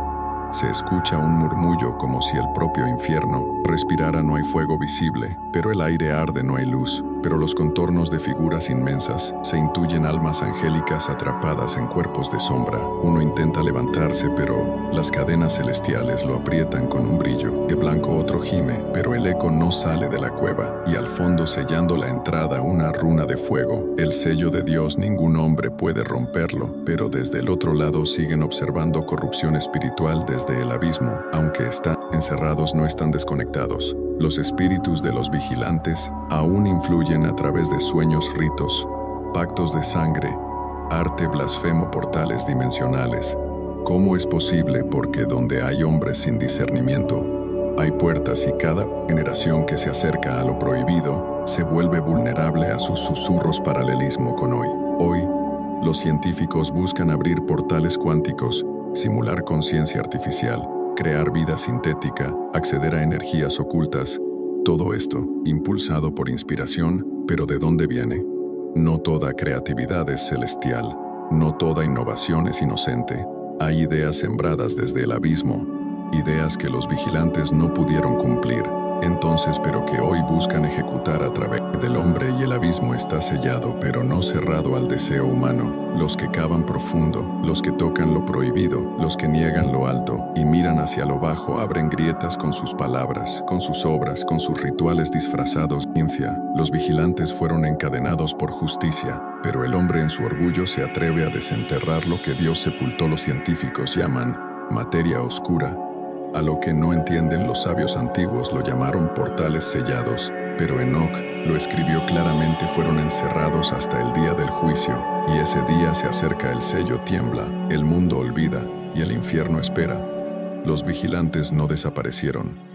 Se escucha un murmullo como si el propio infierno respirara. No hay fuego visible, pero el aire arde. No hay luz, pero los contornos de figuras inmensas se intuyen. Almas angélicas atrapadas en cuerpos de sombra. Uno intenta levantarse, pero las cadenas celestiales lo aprietan con un brillo de blanco. Otro gime, pero el eco no sale de la cueva, y al fondo, sellando la entrada, una runa de fuego. El sello de Dios, ningún hombre puede romperlo, pero desde el otro lado siguen observando corrupción espiritual desde el abismo. Aunque están encerrados, no están desconectados. Los espíritus de los vigilantes aún influyen a través de sueños, ritos, pactos de sangre, arte blasfemo, portales dimensionales. ¿Cómo es posible? Porque donde hay hombres sin discernimiento, hay puertas, y cada generación que se acerca a lo prohibido se vuelve vulnerable a sus susurros. Paralelismo con hoy. Hoy, los científicos buscan abrir portales cuánticos, simular conciencia artificial, crear vida sintética, acceder a energías ocultas. Todo esto, impulsado por inspiración, pero ¿de dónde viene? No toda creatividad es celestial, no toda innovación es inocente. Hay ideas sembradas desde el abismo, ideas que los vigilantes no pudieron cumplir, entonces, pero que hoy buscan ejecutar a través del hombre, y el abismo está sellado, pero no cerrado al deseo humano. Los que cavan profundo, los que tocan lo prohibido, los que niegan lo alto y miran hacia lo bajo, abren grietas con sus palabras, con sus obras, con sus rituales disfrazados. Los vigilantes fueron encadenados por justicia, pero el hombre en su orgullo se atreve a desenterrar lo que Dios sepultó. Los científicos llaman materia oscura. A lo que no entienden los sabios antiguos lo llamaron portales sellados, pero Enoc lo escribió claramente: fueron encerrados hasta el día del juicio, y ese día se acerca. El sello tiembla, el mundo olvida, y el infierno espera. Los vigilantes no desaparecieron.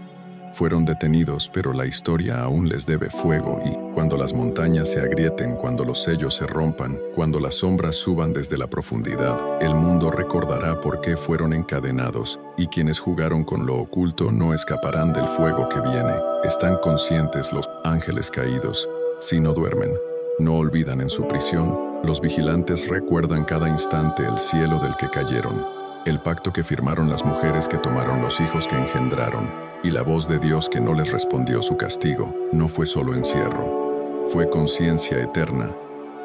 Fueron detenidos, pero la historia aún les debe fuego, y cuando las montañas se agrieten, cuando los sellos se rompan, cuando las sombras suban desde la profundidad, el mundo recordará por qué fueron encadenados, y quienes jugaron con lo oculto no escaparán del fuego que viene. Están conscientes los ángeles caídos, si no duermen, no olvidan en su prisión. Los vigilantes recuerdan cada instante el cielo del que cayeron, el pacto que firmaron las mujeres que tomaron los hijos que engendraron, y la voz de Dios que no les respondió. Su castigo no fue solo encierro, fue conciencia eterna.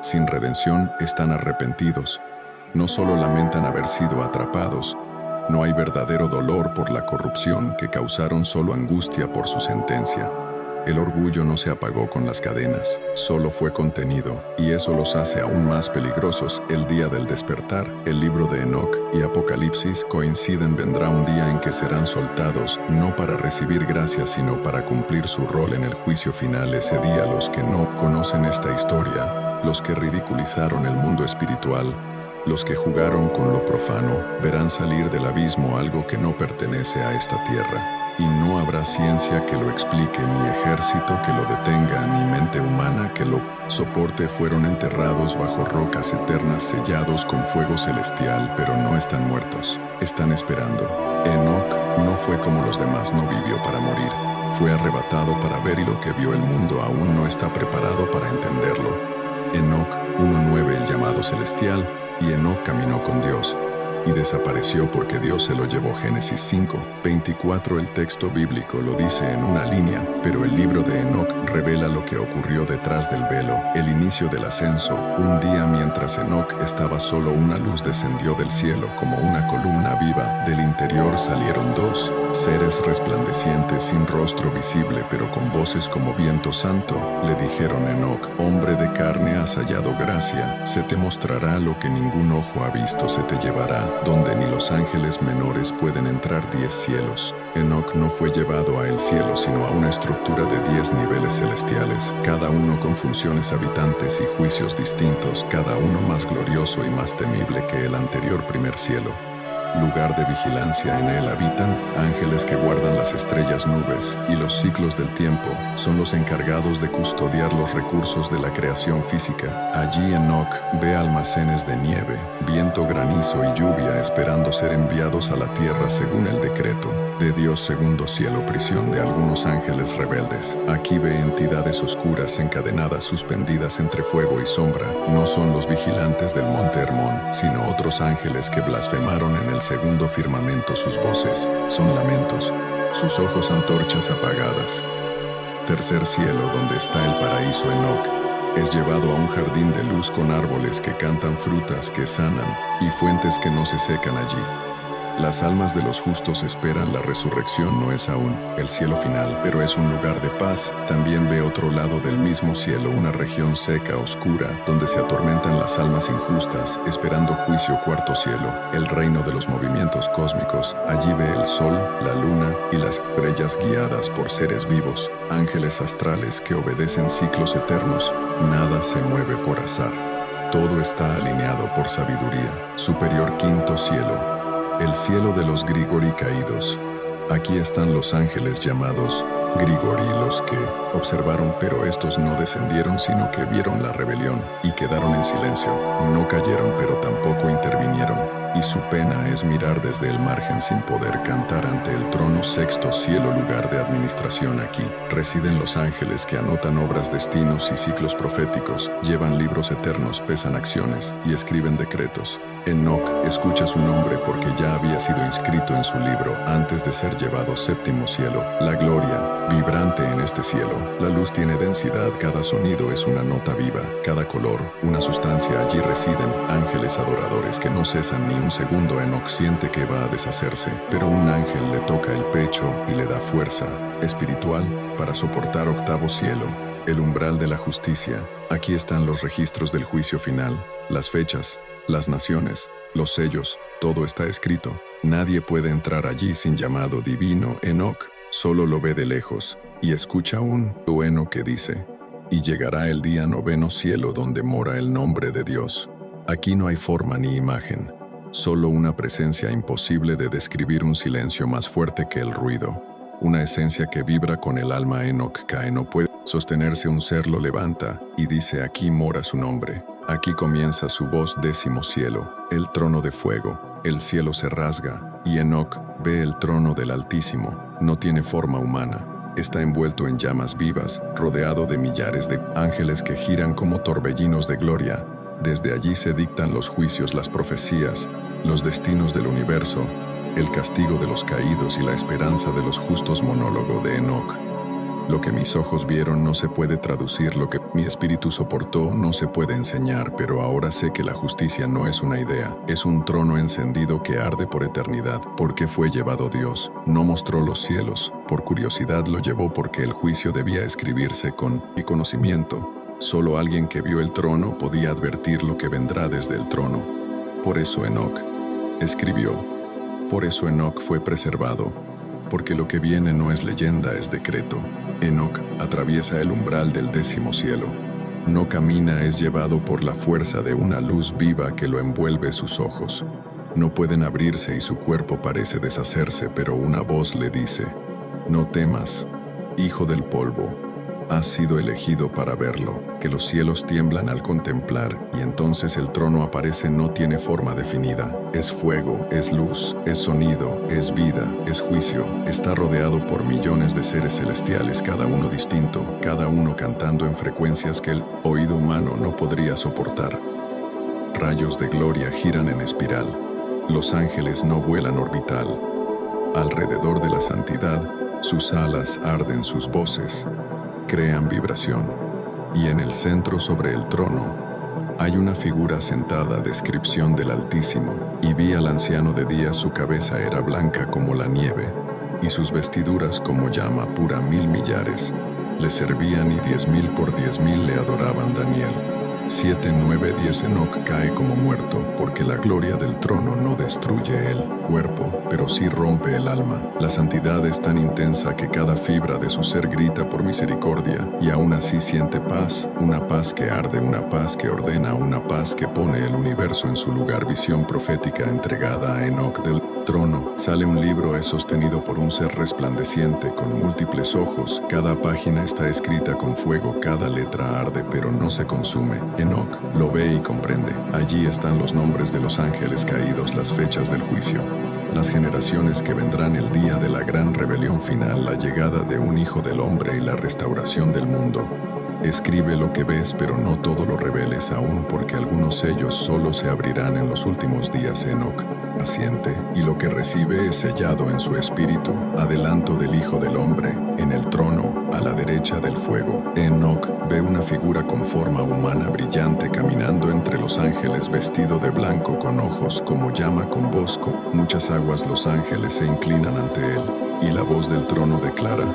Sin redención, están arrepentidos. No solo lamentan haber sido atrapados, no hay verdadero dolor por la corrupción que causaron, solo angustia por su sentencia. El orgullo no se apagó con las cadenas, solo fue contenido, y eso los hace aún más peligrosos. El día del despertar, el libro de Enoc y Apocalipsis coinciden. Vendrá un día en que serán soltados, no para recibir gracia, sino para cumplir su rol en el juicio final. Ese día, los que no conocen esta historia, los que ridiculizaron el mundo espiritual, los que jugaron con lo profano, verán salir del abismo algo que no pertenece a esta tierra. Y no habrá ciencia que lo explique, ni ejército que lo detenga, ni mente humana que lo soporte. Fueron enterrados bajo rocas eternas, sellados con fuego celestial, pero no están muertos, están esperando. Enoc no fue como los demás, no vivió para morir, fue arrebatado para ver, y lo que vio el mundo aún no está preparado para entenderlo. Enoc 1:9, el llamado celestial, y Enoc caminó con Dios y desapareció porque Dios se lo llevó. Génesis 5:24. El texto bíblico lo dice en una línea, pero el libro de Enoc revela lo que ocurrió detrás del velo, el inicio del ascenso. Un día, mientras Enoc estaba solo, una luz descendió del cielo como una columna viva. Del interior salieron dos seres resplandecientes, sin rostro visible, pero con voces como viento santo. Le dijeron: Enoc, hombre de carne, has hallado gracia, se te mostrará lo que ningún ojo ha visto, se te llevará donde ni los ángeles menores pueden entrar 10 cielos. Enoc no fue llevado a el cielo, sino a una estructura de 10 niveles celestiales, cada uno con funciones habitantes y juicios distintos, cada uno más glorioso y más temible que el anterior primer cielo. Lugar de vigilancia. En él habitan ángeles que guardan las estrellas nubes y los ciclos del tiempo. Son los encargados de custodiar los recursos de la creación física. Allí Enoc ve almacenes de nieve, viento, granizo y lluvia esperando ser enviados a la tierra según el decreto de Dios. Segundo cielo, prisión de algunos ángeles rebeldes. Aquí ve entidades oscuras encadenadas, suspendidas entre fuego y sombra. No son los vigilantes del monte Hermón, sino otros ángeles que blasfemaron en el segundo firmamento. Sus voces son lamentos, sus ojos antorchas apagadas. Tercer cielo, donde está el paraíso. Enoc es llevado a un jardín de luz con árboles que cantan, frutas que sanan y fuentes que no se secan allí. Las almas de los justos esperan la resurrección. No es aún el cielo final, pero es un lugar de paz. También ve otro lado del mismo cielo, una región seca, oscura, donde se atormentan las almas injustas, esperando juicio. Cuarto cielo, el reino de los movimientos cósmicos. Allí ve el sol, la luna y las estrellas guiadas por seres vivos, ángeles astrales que obedecen ciclos eternos. Nada se mueve por azar. Todo está alineado por sabiduría. Superior. Quinto cielo, el cielo de los Grigori caídos. Aquí están los ángeles llamados Grigori, los que observaron, pero estos no descendieron, sino que vieron la rebelión y quedaron en silencio. No cayeron, pero tampoco intervinieron, y su pena es mirar desde el margen sin poder cantar ante el trono. Sexto cielo, lugar de administración. Aquí residen los ángeles que anotan obras, destinos y ciclos proféticos, llevan libros eternos, pesan acciones y escriben decretos. Enoc escucha su nombre porque ya había sido inscrito en su libro antes de ser llevado. Séptimo cielo, la gloria vibrante en este cielo. La luz tiene densidad, cada sonido es una nota viva, cada color una sustancia. Allí residen ángeles adoradores que no cesan ni un segundo. Enoc siente que va a deshacerse, pero un ángel le toca el pecho y le da fuerza espiritual para soportar. Octavo cielo, el umbral de la justicia. Aquí están los registros del juicio final, las fechas, las naciones, los sellos, todo está escrito. Nadie puede entrar allí sin llamado divino. Enoc solo lo ve de lejos y escucha un trueno que dice: y llegará el día. Noveno cielo, donde mora el nombre de Dios. Aquí no hay forma ni imagen, solo una presencia imposible de describir, un silencio más fuerte que el ruido, una esencia que vibra con el alma. Enoc cae, no puede sostenerse. Un ser lo levanta y dice: aquí mora su nombre. Aquí comienza su voz. Décimo cielo, el trono de fuego. El cielo se rasga y Enoc ve el trono del Altísimo. No tiene forma humana. Está envuelto en llamas vivas, rodeado de millares de ángeles que giran como torbellinos de gloria. Desde allí se dictan los juicios, las profecías, los destinos del universo, el castigo de los caídos y la esperanza de los justos. Monólogo de Enoc. Lo que mis ojos vieron no se puede traducir, lo que mi espíritu soportó no se puede enseñar, pero ahora sé que la justicia no es una idea, es un trono encendido que arde por eternidad. ¿Por qué fue llevado Dios? No mostró los cielos, por curiosidad lo llevó, porque el juicio debía escribirse con mi conocimiento. Solo alguien que vio el trono podía advertir lo que vendrá desde el trono. Por eso Enoc escribió. Por eso Enoc fue preservado, porque lo que viene no es leyenda, es decreto. Enoc atraviesa el umbral del décimo cielo. No camina, es llevado por la fuerza de una luz viva que lo envuelve. Sus ojos no pueden abrirse y su cuerpo parece deshacerse, pero una voz le dice: no temas, hijo del polvo. Has sido elegido para verlo, que los cielos tiemblan al contemplar, y entonces el trono aparece. No tiene forma definida, es fuego, es luz, es sonido, es vida, es juicio. Está rodeado por millones de seres celestiales, cada uno distinto, cada uno cantando en frecuencias que el oído humano no podría soportar. Rayos de gloria giran en espiral. Los ángeles no vuelan orbital. Alrededor de la santidad, sus alas arden, sus voces crean vibración. Y en el centro, sobre el trono, hay una figura sentada, descripción del Altísimo. Y vi al anciano de día, su cabeza era blanca como la nieve, y sus vestiduras como llama pura. 1000 millares le servían y 10.000 por 10.000 le adoraban. Daniel 7, 9, 10 Enoc cae como muerto, porque la gloria del trono no destruye el cuerpo, pero sí rompe el alma. La santidad es tan intensa que cada fibra de su ser grita por misericordia, y aún así siente paz, una paz que arde, una paz que ordena, una paz que pone el universo en su lugar. Visión profética entregada a Enoc del trono. Sale un libro, es sostenido por un ser resplandeciente con múltiples ojos. Cada página está escrita con fuego, cada letra arde pero no se consume. Enoc lo ve y comprende. Allí están los nombres de los ángeles caídos, las fechas del juicio, las generaciones que vendrán, el día de la gran rebelión final, la llegada de un hijo del hombre y la restauración del mundo. Escribe lo que ves, pero no todo lo reveles aún, porque algunos sellos solo se abrirán en los últimos días. Enoc asiente, y lo que recibe es sellado en su espíritu. Adelanto del Hijo del Hombre, en el trono, a la derecha del fuego. Enoc ve una figura con forma humana brillante caminando entre los ángeles, vestido de blanco, con ojos como llama, con voz con muchas aguas. Los ángeles se inclinan ante él, y la voz del trono declara: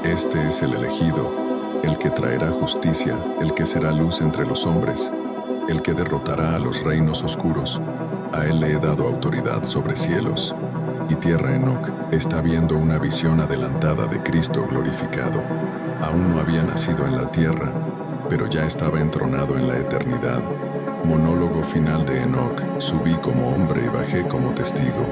Este es el elegido, el que traerá justicia, el que será luz entre los hombres, el que derrotará a los reinos oscuros. A él le he dado autoridad sobre cielos y tierra. Enoc está viendo una visión adelantada de Cristo glorificado. Aún no había nacido en la tierra, pero ya estaba entronado en la eternidad. Monólogo final de Enoc: subí como hombre y bajé como testigo.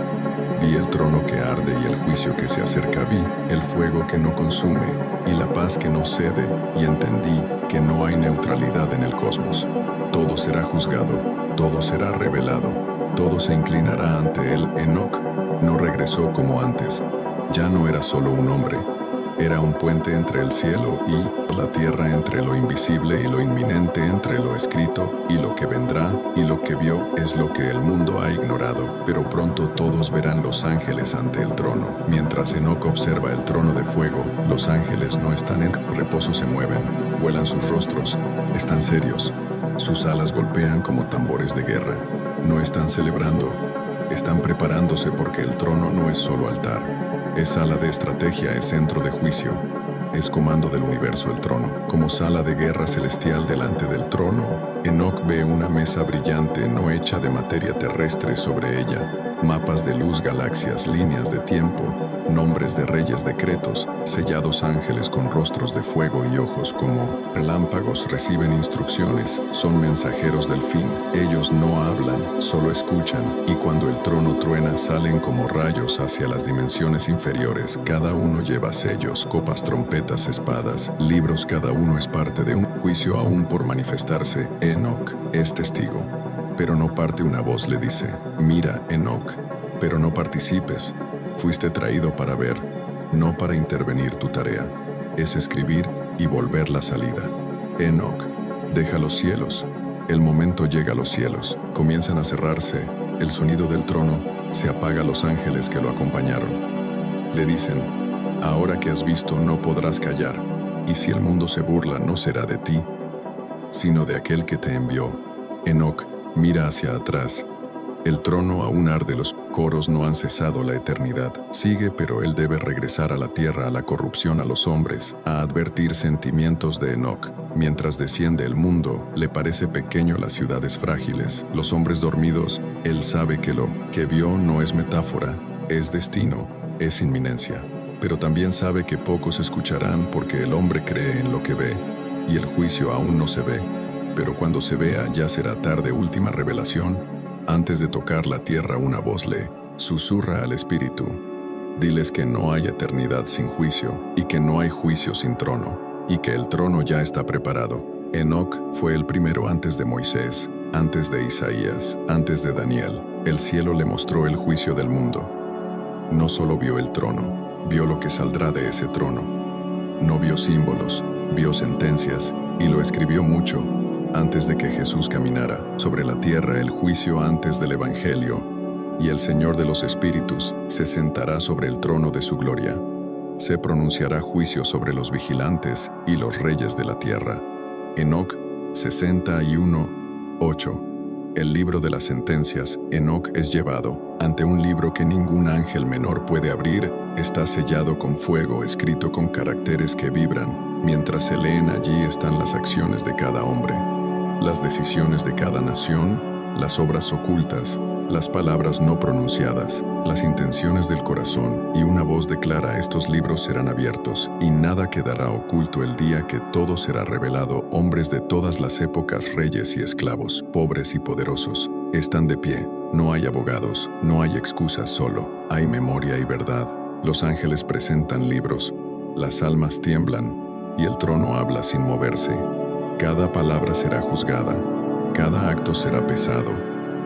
Vi el trono que arde y el juicio que se acerca. Vi el fuego que no consume y la paz que no cede, y entendí que no hay neutralidad en el cosmos. Todo será juzgado, todo será revelado, todo se inclinará ante él. Enoc no regresó como antes. Ya no era solo un hombre. Era un puente entre el cielo y la tierra, entre lo invisible y lo inminente, entre lo escrito y lo que vendrá. Y lo que vio es lo que el mundo ha ignorado, pero pronto todos verán los ángeles ante el trono. Mientras Enoc observa el trono de fuego, los ángeles no están en reposo, se mueven, vuelan sus rostros, están serios. Sus alas golpean como tambores de guerra. No están celebrando, están preparándose, porque el trono no es solo altar. Es sala de estrategia, es centro de juicio, es comando del universo. El trono, como sala de guerra celestial delante del trono, Enoc ve una mesa brillante, no hecha de materia terrestre. Sobre ella, mapas de luz, galaxias, líneas de tiempo, nombres de reyes, decretos, sellados. Ángeles con rostros de fuego y ojos como relámpagos reciben instrucciones, son mensajeros del fin. Ellos no hablan, solo escuchan, y cuando el trono truena salen como rayos hacia las dimensiones inferiores. Cada uno lleva sellos, copas, trompetas, espadas, libros. Cada uno es parte de un juicio aún por manifestarse. Enoc es testigo, pero no parte. Una voz le dice: mira, Enoc, pero no participes. Fuiste traído para ver, no para intervenir. Tu tarea es escribir y volver la salida. Enoc deja los cielos. El momento llega. Los cielos comienzan a cerrarse. El sonido del trono se apaga. Los ángeles que lo acompañaron le dicen: ahora que has visto, no podrás callar. Y si el mundo se burla, no será de ti, sino de aquel que te envió. Enoc mira hacia atrás. El trono aún arde, los coros no han cesado, la eternidad sigue, pero él debe regresar a la tierra, a la corrupción, a los hombres, a advertir. Sentimientos de Enoc. Mientras desciende el mundo, le parece pequeño, las ciudades frágiles, los hombres dormidos. Él sabe que lo que vio no es metáfora, es destino, es inminencia. Pero también sabe que pocos escucharán, porque el hombre cree en lo que ve, y el juicio aún no se ve. Pero cuando se vea, ya será tarde. Última revelación. Antes de tocar la tierra, una voz le susurra al espíritu: diles que no hay eternidad sin juicio, y que no hay juicio sin trono, y que el trono ya está preparado. Enoc fue el primero, antes de Moisés, antes de Isaías, antes de Daniel. El cielo le mostró el juicio del mundo. No solo vio el trono, vio lo que saldrá de ese trono. No vio símbolos, vio sentencias, y lo escribió mucho. Antes de que Jesús caminara sobre la tierra, el juicio antes del Evangelio, y el Señor de los Espíritus se sentará sobre el trono de su gloria. Se pronunciará juicio sobre los vigilantes y los reyes de la tierra. Enoc 61:8. El libro de las sentencias. Enoc es llevado ante un libro que ningún ángel menor puede abrir. Está sellado con fuego, escrito con caracteres que vibran. Mientras se leen, allí están las acciones de cada hombre. las decisiones de cada nación, las obras ocultas, las palabras no pronunciadas, las intenciones del corazón, y una voz declara: estos libros serán abiertos, y nada quedará oculto el día que todo será revelado. Hombres de todas las épocas, reyes y esclavos, pobres y poderosos, están de pie. No hay abogados, no hay excusas, solo hay memoria y verdad. Los ángeles presentan libros, las almas tiemblan, y el trono habla sin moverse. Cada palabra será juzgada, cada acto será pesado,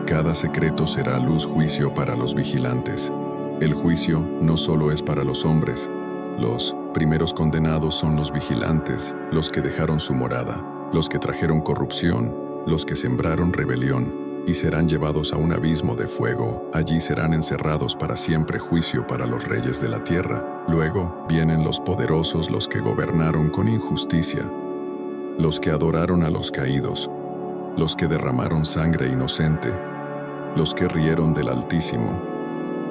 cada secreto será luz. Juicio para los vigilantes. El juicio no solo es para los hombres. Los primeros condenados son los vigilantes, los que dejaron su morada, los que trajeron corrupción, los que sembraron rebelión, y serán llevados a un abismo de fuego. Allí serán encerrados para siempre. Juicio para los reyes de la tierra. Luego vienen los poderosos, los que gobernaron con injusticia, los que adoraron a los caídos, los que derramaron sangre inocente, los que rieron del Altísimo,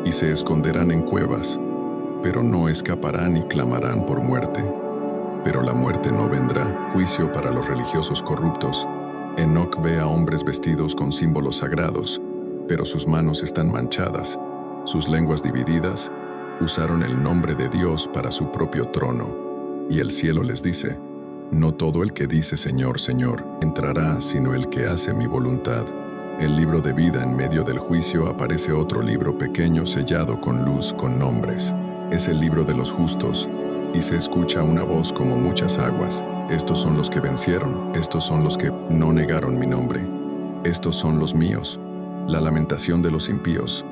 y se esconderán en cuevas, pero no escaparán, y clamarán por muerte, pero la muerte no vendrá. Juicio para los religiosos corruptos. Enoc ve a hombres vestidos con símbolos sagrados, pero sus manos están manchadas, sus lenguas divididas. Usaron el nombre de Dios para su propio trono. Y el cielo les dice: no todo el que dice Señor, Señor, entrará, sino el que hace mi voluntad. El libro de vida. En medio del juicio aparece otro libro pequeño sellado con luz, con nombres. Es el libro de los justos, y se escucha una voz como muchas aguas: estos son los que vencieron, estos son los que no negaron mi nombre, estos son los míos. La lamentación de los impíos.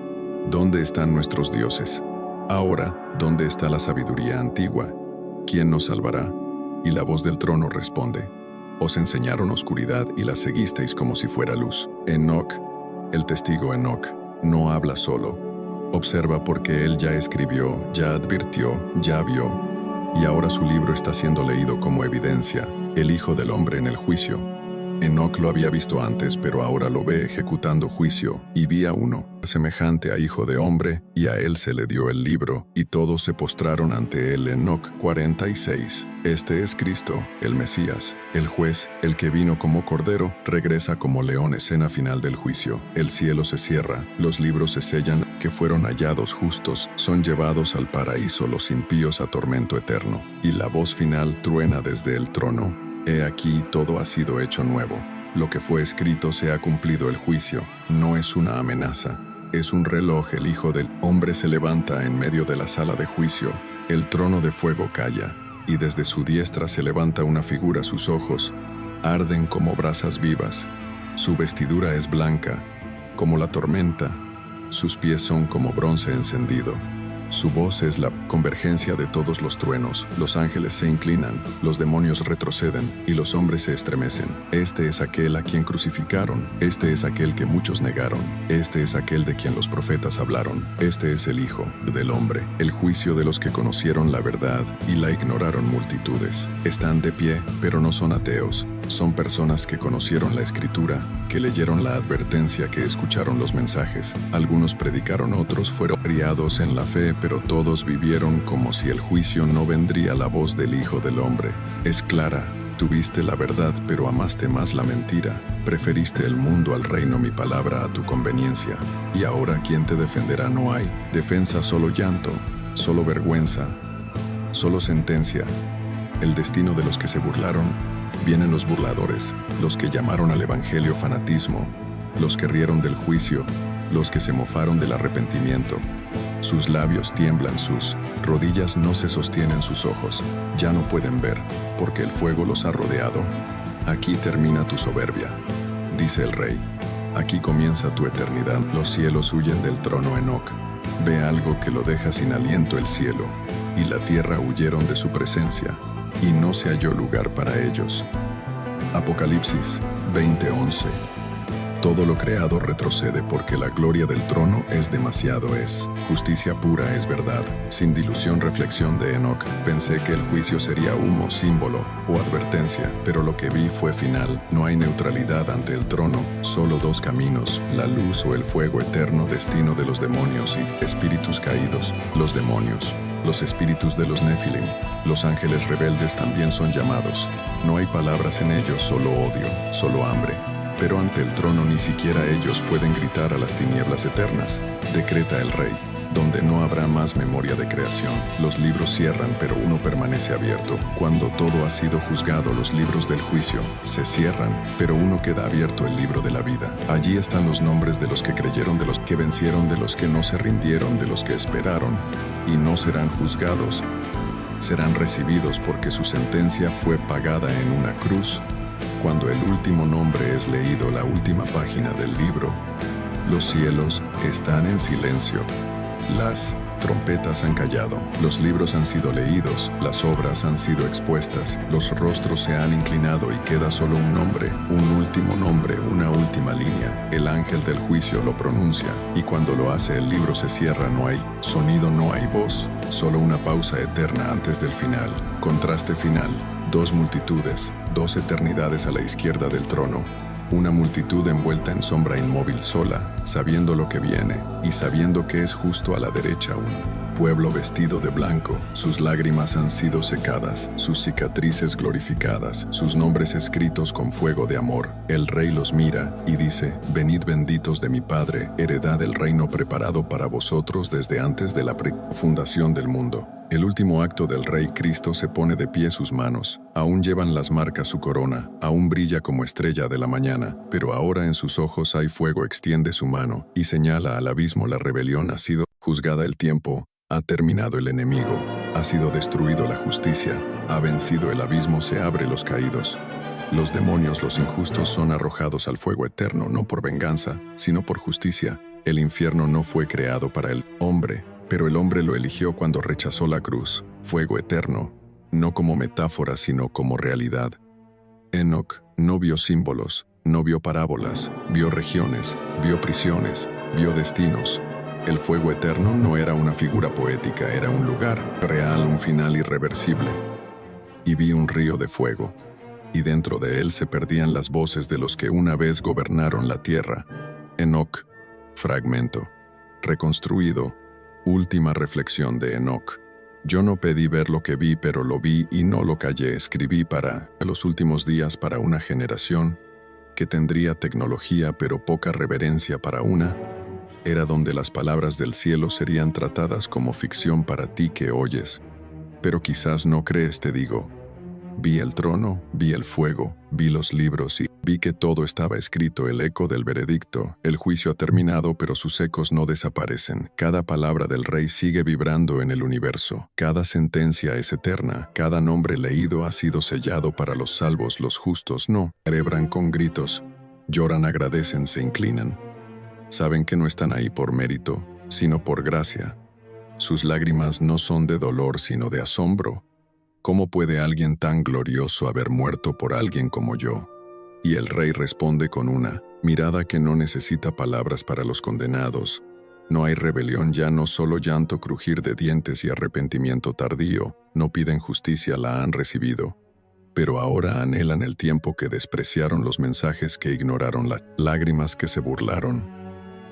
¿Dónde están nuestros dioses? Ahora, ¿dónde está la sabiduría antigua? ¿Quién nos salvará? Y la voz del trono responde: os enseñaron oscuridad y la seguisteis como si fuera luz. Enoc, el testigo Enoc, no habla solo. Observa, porque él ya escribió, ya advirtió, ya vio, y ahora su libro está siendo leído como evidencia. El Hijo del Hombre en el juicio. Enoc lo había visto antes, pero ahora lo ve ejecutando juicio, y vi a uno semejante a Hijo de Hombre, y a él se le dio el libro, y todos se postraron ante él. Enoc 46. Este es Cristo, el Mesías, el juez, el que vino como cordero, regresa como león. Escena final del juicio. El cielo se cierra, los libros se sellan, que fueron hallados justos, son llevados al paraíso, los impíos a tormento eterno. Y la voz final truena desde el trono: he aquí, todo ha sido hecho nuevo. Lo que fue escrito se ha cumplido. El juicio no es una amenaza, es un reloj. El Hijo del Hombre se levanta en medio de la sala de juicio. El trono de fuego calla, y desde su diestra se levanta una figura. Sus ojos arden como brasas vivas. Su vestidura es blanca, como la tormenta. Sus pies son como bronce encendido. Su voz es la convergencia de todos los truenos. Los ángeles se inclinan, los demonios retroceden, y los hombres se estremecen. Este es aquel a quien crucificaron, este es aquel que muchos negaron, este es aquel de quien los profetas hablaron, este es el Hijo del Hombre. El juicio de los que conocieron la verdad y la ignoraron. Multitudes están de pie, pero no son ateos. Son personas que conocieron la Escritura, que leyeron la advertencia, que escucharon los mensajes. Algunos predicaron, otros fueron criados en la fe, pero todos vivieron como si el juicio no vendría. La voz del Hijo del Hombre es clara: tuviste la verdad, pero amaste más la mentira. Preferiste el mundo al reino, mi palabra a tu conveniencia. Y ahora, ¿quién te defenderá? No hay defensa, solo llanto, solo vergüenza, solo sentencia. El destino de los que se burlaron. Vienen los burladores, los que llamaron al evangelio fanatismo, los que rieron del juicio, los que se mofaron del arrepentimiento. Sus labios tiemblan, sus rodillas no se sostienen, sus ojos ya no pueden ver, porque el fuego los ha rodeado. Aquí termina tu soberbia, dice el Rey. Aquí comienza tu eternidad. Los cielos huyen del trono. Enoc ve algo que lo deja sin aliento. El cielo y la tierra huyeron de su presencia, y no se halló lugar para ellos. Apocalipsis 20:11. Todo lo creado retrocede, porque la gloria del trono es demasiado. Es justicia pura, es verdad, sin dilución. Reflexión de Enoc. Pensé que el juicio sería humo, símbolo o advertencia, pero lo que vi fue final. No hay neutralidad ante el trono, solo dos caminos: la luz o el fuego eterno. Destino de los demonios y espíritus caídos. Los demonios, los espíritus de los Nefilim, los ángeles rebeldes también son llamados. No hay palabras en ellos, solo odio, solo hambre. Pero ante el trono ni siquiera ellos pueden gritar a las tinieblas eternas, decreta el Rey, donde no habrá más memoria de creación. Los libros cierran, pero uno permanece abierto. Cuando todo ha sido juzgado, los libros del juicio se cierran, pero uno queda abierto, el libro de la vida. Allí están los nombres de los que creyeron, de los que vencieron, de los que no se rindieron, de los que esperaron, y no serán juzgados. Serán recibidos porque su sentencia fue pagada en una cruz. Cuando el último nombre es leído, la última página del libro, los cielos están en silencio. Las trompetas han callado, los libros han sido leídos, las obras han sido expuestas, los rostros se han inclinado y queda solo un nombre, un último nombre, una última línea. El ángel del juicio lo pronuncia, y cuando lo hace el libro se cierra, no hay sonido, no hay voz, solo una pausa eterna antes del final. Contraste final, dos multitudes, dos eternidades a la izquierda del trono. Una multitud envuelta en sombra inmóvil sola, sabiendo lo que viene, y sabiendo que es justo a la derecha un pueblo vestido de blanco. Sus lágrimas han sido secadas, sus cicatrices glorificadas, sus nombres escritos con fuego de amor. El Rey los mira y dice: venid benditos de mi Padre, heredad del reino preparado para vosotros desde antes de la fundación del mundo. El último acto del Rey Cristo se pone de pie, sus manos aún llevan las marcas, su corona aún brilla como estrella de la mañana, pero ahora en sus ojos hay fuego. Extiende su mano y señala al abismo. La rebelión ha sido juzgada, el tiempo ha terminado, el enemigo ha sido destruido, la justicia ha vencido, el abismo se abre, los caídos, los demonios, los injustos son arrojados al fuego eterno, no por venganza, sino por justicia. El infierno no fue creado para el hombre, pero el hombre lo eligió cuando rechazó la cruz. Fuego eterno, no como metáfora, sino como realidad. Enoc no vio símbolos, no vio parábolas, vio regiones, vio prisiones, vio destinos. El fuego eterno no era una figura poética, era un lugar real, un final irreversible. Y vi un río de fuego, y dentro de él se perdían las voces de los que una vez gobernaron la tierra. Enoc, fragmento, reconstruido. Última reflexión de Enoc. Yo no pedí ver lo que vi, pero lo vi y no lo callé. Escribí para los últimos días, para una generación que tendría tecnología pero poca reverencia para una. Era donde las palabras del cielo serían tratadas como ficción para ti que oyes. Pero quizás no crees, te digo. Vi el trono, vi el fuego, vi los libros y vi que todo estaba escrito, el eco del veredicto. El juicio ha terminado, pero sus ecos no desaparecen. Cada palabra del Rey sigue vibrando en el universo. Cada sentencia es eterna. Cada nombre leído ha sido sellado para los salvos. Los justos no celebran con gritos, lloran, agradecen, se inclinan. Saben que no están ahí por mérito, sino por gracia. Sus lágrimas no son de dolor, sino de asombro. ¿Cómo puede alguien tan glorioso haber muerto por alguien como yo? Y el Rey responde con una mirada que no necesita palabras para los condenados. No hay rebelión ya, no solo llanto, crujir de dientes y arrepentimiento tardío. No piden justicia, la han recibido. Pero ahora anhelan el tiempo que despreciaron, los mensajes que ignoraron, las lágrimas que se burlaron.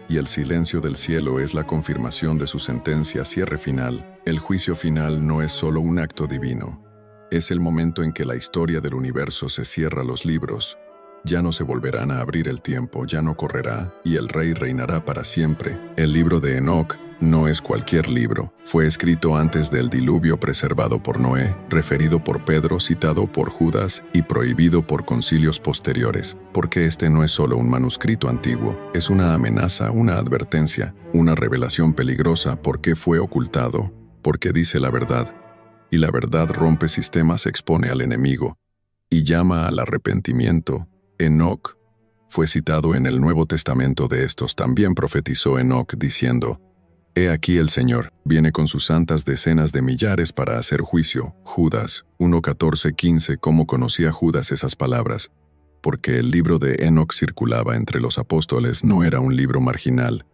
Y el silencio del cielo es la confirmación de su sentencia, cierre final. El juicio final no es solo un acto divino. Es el momento en que la historia del universo se cierra, los libros ya no se volverán a abrir, el tiempo ya no correrá, y el Rey reinará para siempre. El libro de Enoc no es cualquier libro. Fue escrito antes del diluvio, preservado por Noé, referido por Pedro, citado por Judas y prohibido por concilios posteriores. Porque este no es solo un manuscrito antiguo, es una amenaza, una advertencia, una revelación peligrosa. ¿Por qué fue ocultado? Porque dice la verdad. Y la verdad rompe sistemas, expone al enemigo y llama al arrepentimiento. Enoc fue citado en el Nuevo Testamento. De estos también profetizó Enoc diciendo: He aquí el Señor viene con sus santas decenas de millares para hacer juicio. Judas 1:14-15. ¿Cómo conocía Judas esas palabras? Porque el libro de Enoc circulaba entre los apóstoles. No era un libro marginal.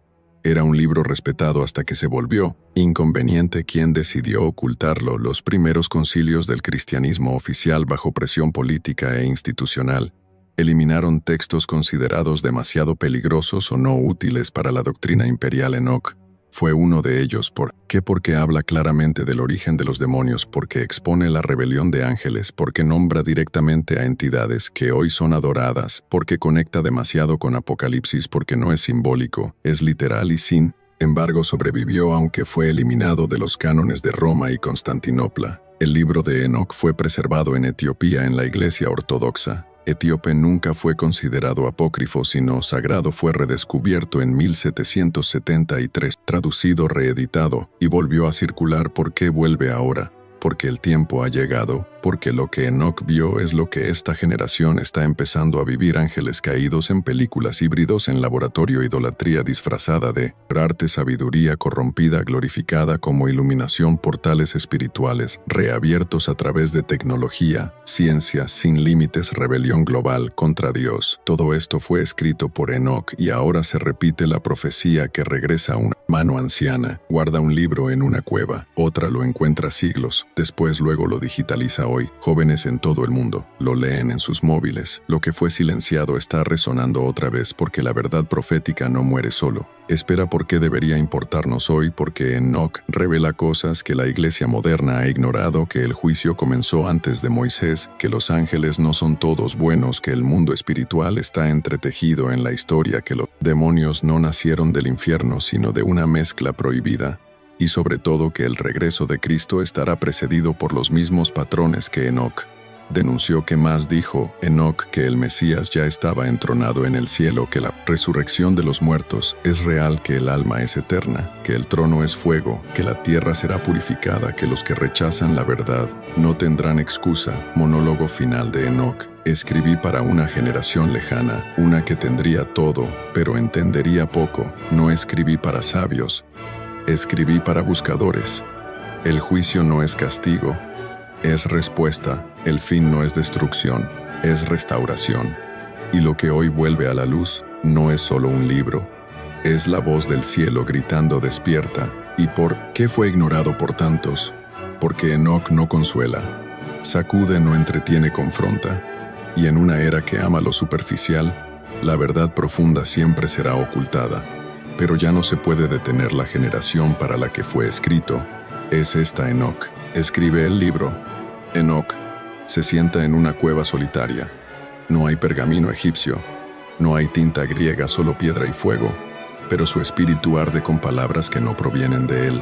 Era un libro respetado hasta que se volvió inconveniente. ¿Quién decidió ocultarlo? Los primeros concilios del cristianismo oficial, bajo presión política e institucional, eliminaron textos considerados demasiado peligrosos o no útiles para la doctrina imperial. Enoc Fue uno de ellos. ¿Por qué? Porque habla claramente del origen de los demonios, porque expone la rebelión de ángeles, porque nombra directamente a entidades que hoy son adoradas, porque conecta demasiado con Apocalipsis, porque no es simbólico, es literal y sin embargo sobrevivió aunque fue eliminado de los cánones de Roma y Constantinopla. El libro de Enoc fue preservado en Etiopía en la Iglesia Ortodoxa. Etíope nunca fue considerado apócrifo sino sagrado. Fue redescubierto en 1773, traducido, reeditado, y volvió a circular. ¿Por qué vuelve ahora? Porque el tiempo ha llegado, porque lo que Enoc vio es lo que esta generación está empezando a vivir: ángeles caídos en películas, híbridos en laboratorio, idolatría disfrazada de arte, sabiduría corrompida glorificada como iluminación, portales espirituales reabiertos a través de tecnología, ciencia sin límites, rebelión global contra Dios. Todo esto fue escrito por Enoc y ahora se repite la profecía que regresa a una mano anciana, guarda un libro en una cueva, otra lo encuentra siglos después, luego lo digitaliza hoy. Jóvenes en todo el mundo lo leen en sus móviles. Lo que fue silenciado está resonando otra vez, porque la verdad profética no muere solo. Espera. ¿Por qué debería importarnos hoy? Porque Enoc revela cosas que la iglesia moderna ha ignorado: que el juicio comenzó antes de Moisés, que los ángeles no son todos buenos, que el mundo espiritual está entretejido en la historia, que los demonios no nacieron del infierno sino de una mezcla prohibida, y sobre todo que el regreso de Cristo estará precedido por los mismos patrones que Enoc denunció. ¿Qué más dijo Enoc? Que el Mesías ya estaba entronado en el cielo, que la resurrección de los muertos es real, que el alma es eterna, que el trono es fuego, que la tierra será purificada, que los que rechazan la verdad no tendrán excusa. Monólogo final de Enoc. Escribí para una generación lejana, una que tendría todo, pero entendería poco. No escribí para sabios, escribí para buscadores. El juicio no es castigo, es respuesta. El fin no es destrucción, es restauración. Y lo que hoy vuelve a la luz no es solo un libro, es la voz del cielo gritando: despierta. ¿Y por qué fue ignorado por tantos? Porque Enoc no consuela, sacude, no entretiene, confronta. Y en una era que ama lo superficial, la verdad profunda siempre será ocultada. Pero ya no se puede detener la generación para la que fue escrito. Es esta. Enoc escribe el libro. Enoc se sienta en una cueva solitaria. No hay pergamino egipcio, no hay tinta griega, solo piedra y fuego, pero su espíritu arde con palabras que no provienen de él.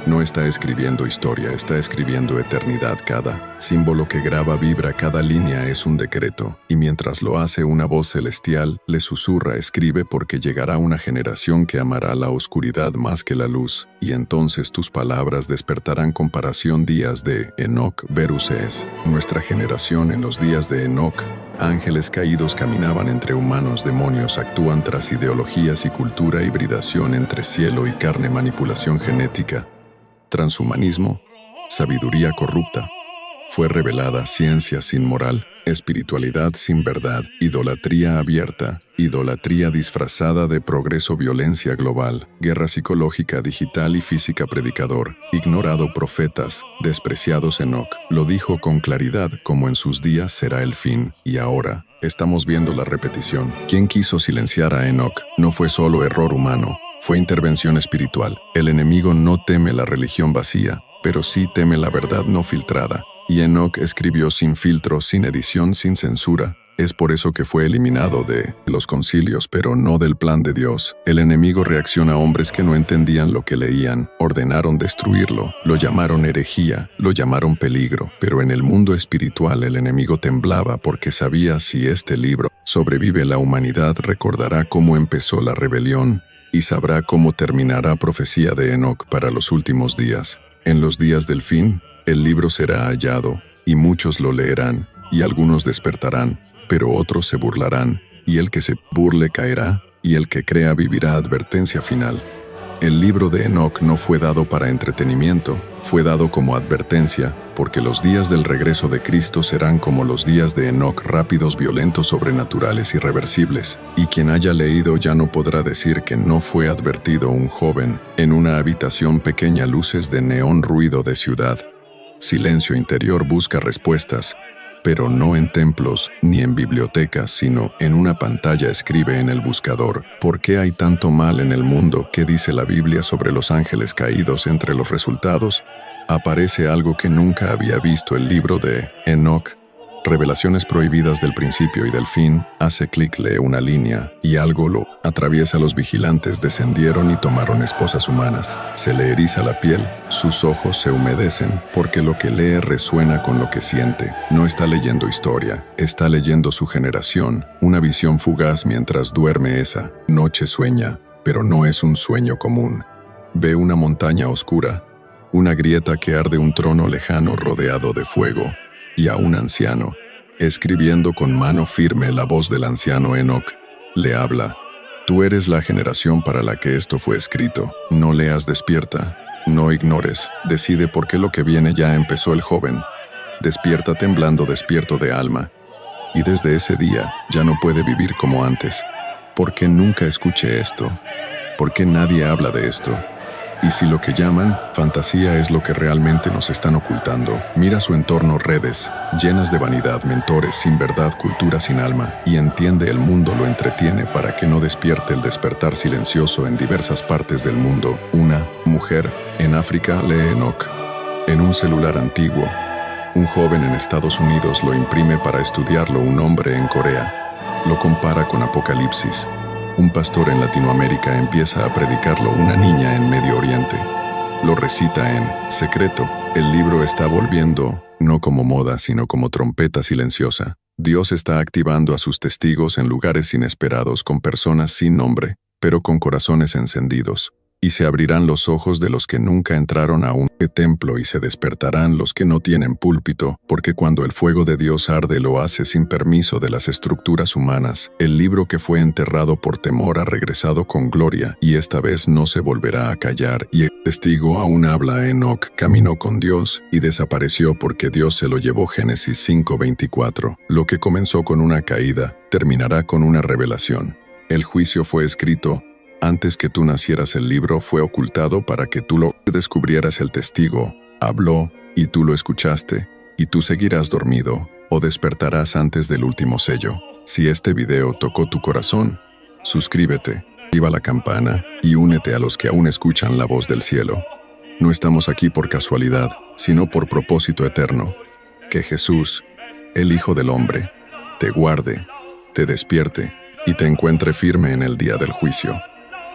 No está escribiendo historia, está escribiendo eternidad. Cada símbolo que graba vibra, cada línea es un decreto, y mientras lo hace una voz celestial le susurra: escribe, porque llegará una generación que amará la oscuridad más que la luz, y entonces tus palabras despertarán comparación. Días de Enoc Veruses. Nuestra generación en los días de Enoc. Ángeles caídos caminaban entre humanos, demonios actúan tras ideologías y cultura, hibridación entre cielo y carne, manipulación genética, transhumanismo, sabiduría corrupta. Fue revelada ciencia sin moral, espiritualidad sin verdad, idolatría abierta, idolatría disfrazada de progreso, violencia global, guerra psicológica, digital y física. Predicador ignorado, profetas despreciados. Enoc lo dijo con claridad: como en sus días será el fin. Y ahora estamos viendo la repetición. ¿Quién quiso silenciar a Enoc? No fue solo error humano, fue intervención espiritual. El enemigo no teme la religión vacía, pero sí teme la verdad no filtrada. Y Enoc escribió sin filtro, sin edición, sin censura. Es por eso que fue eliminado de los concilios, pero no del plan de Dios. El enemigo reacciona a hombres que no entendían lo que leían, ordenaron destruirlo, lo llamaron herejía, lo llamaron peligro. Pero en el mundo espiritual el enemigo temblaba, porque sabía: si este libro sobrevive, la humanidad recordará cómo empezó la rebelión y sabrá cómo terminará. Profecía de Enoc para los últimos días. En los días del fin, el libro será hallado, y muchos lo leerán, y algunos despertarán, pero otros se burlarán, y el que se burle caerá, y el que crea vivirá. Advertencia final. El libro de Enoc no fue dado para entretenimiento, fue dado como advertencia, porque los días del regreso de Cristo serán como los días de Enoc, rápidos, violentos, sobrenaturales, irreversibles. Y quien haya leído ya no podrá decir que no fue advertido. Un joven en una habitación pequeña, luces de neón, ruido de ciudad, silencio interior, busca respuestas. pero no en templos ni en bibliotecas, sino en una pantalla. Escribe en el buscador: ¿por qué hay tanto mal en el mundo? ¿Qué dice la Biblia sobre los ángeles caídos? Entre los resultados aparece algo que nunca había visto: el libro de Enoc. Revelaciones prohibidas del principio y del fin. Hace clic, lee una línea y algo lo atraviesa. Los vigilantes descendieron y tomaron esposas humanas. Se le eriza la piel, sus ojos se humedecen, porque lo que lee resuena con lo que siente. No está leyendo historia, está leyendo su generación. Una visión fugaz mientras duerme. Esa noche sueña, pero no es un sueño común. Ve una montaña oscura, una grieta que arde, un trono lejano rodeado de fuego, y a un anciano, escribiendo con mano firme. La voz del anciano Enoc le habla: tú eres la generación para la que esto fue escrito. No leas, despierta, no ignores, decide porque lo que viene ya empezó. El joven despierta temblando, despierto de alma, y desde ese día ya no puede vivir como antes. ¿Por qué nunca escuché esto? ¿Por qué nadie habla de esto? Y si lo que llaman fantasía es lo que realmente nos están ocultando, mira su entorno: redes llenas de vanidad, mentores sin verdad, cultura sin alma, y entiende, el mundo lo entretiene para que no despierte. El despertar silencioso en diversas partes del mundo. Una mujer en África lee Enoc en un celular antiguo. Un joven en Estados Unidos lo imprime para estudiarlo. Un hombre en Corea lo compara con Apocalipsis. Un pastor en Latinoamérica empieza a predicarlo. Una niña en Medio Oriente lo recita en secreto. El libro está volviendo, no como moda, sino como trompeta silenciosa. Dios está activando a sus testigos en lugares inesperados, con personas sin nombre, pero con corazones encendidos. Y se abrirán los ojos de los que nunca entraron a un templo, y se despertarán los que no tienen púlpito, porque cuando el fuego de Dios arde lo hace sin permiso de las estructuras humanas. El libro que fue enterrado por temor ha regresado con gloria, y esta vez no se volverá a callar. Y el testigo aún habla: Enoc caminó con Dios y desapareció porque Dios se lo llevó. Génesis 5:24. Lo que comenzó con una caída terminará con una revelación. El juicio fue escrito antes que tú nacieras. El libro fue ocultado para que tú lo descubrieras. El testigo habló y tú lo escuchaste, y tú seguirás dormido o despertarás antes del último sello. Si este video tocó tu corazón, suscríbete, activa la campana y únete a los que aún escuchan la voz del cielo. No estamos aquí por casualidad, sino por propósito eterno. Que Jesús, el Hijo del Hombre, te guarde, te despierte y te encuentre firme en el día del juicio.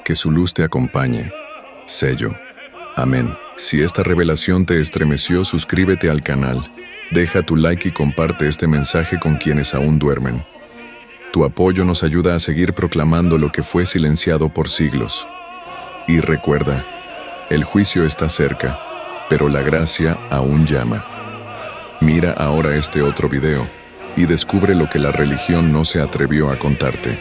Que su luz te acompañe. Sello. Amén. Si esta revelación te estremeció, suscríbete al canal, deja tu like y comparte este mensaje con quienes aún duermen. Tu apoyo nos ayuda a seguir proclamando lo que fue silenciado por siglos. Y recuerda, el juicio está cerca, pero la gracia aún llama. Mira ahora este otro video y descubre lo que la religión no se atrevió a contarte.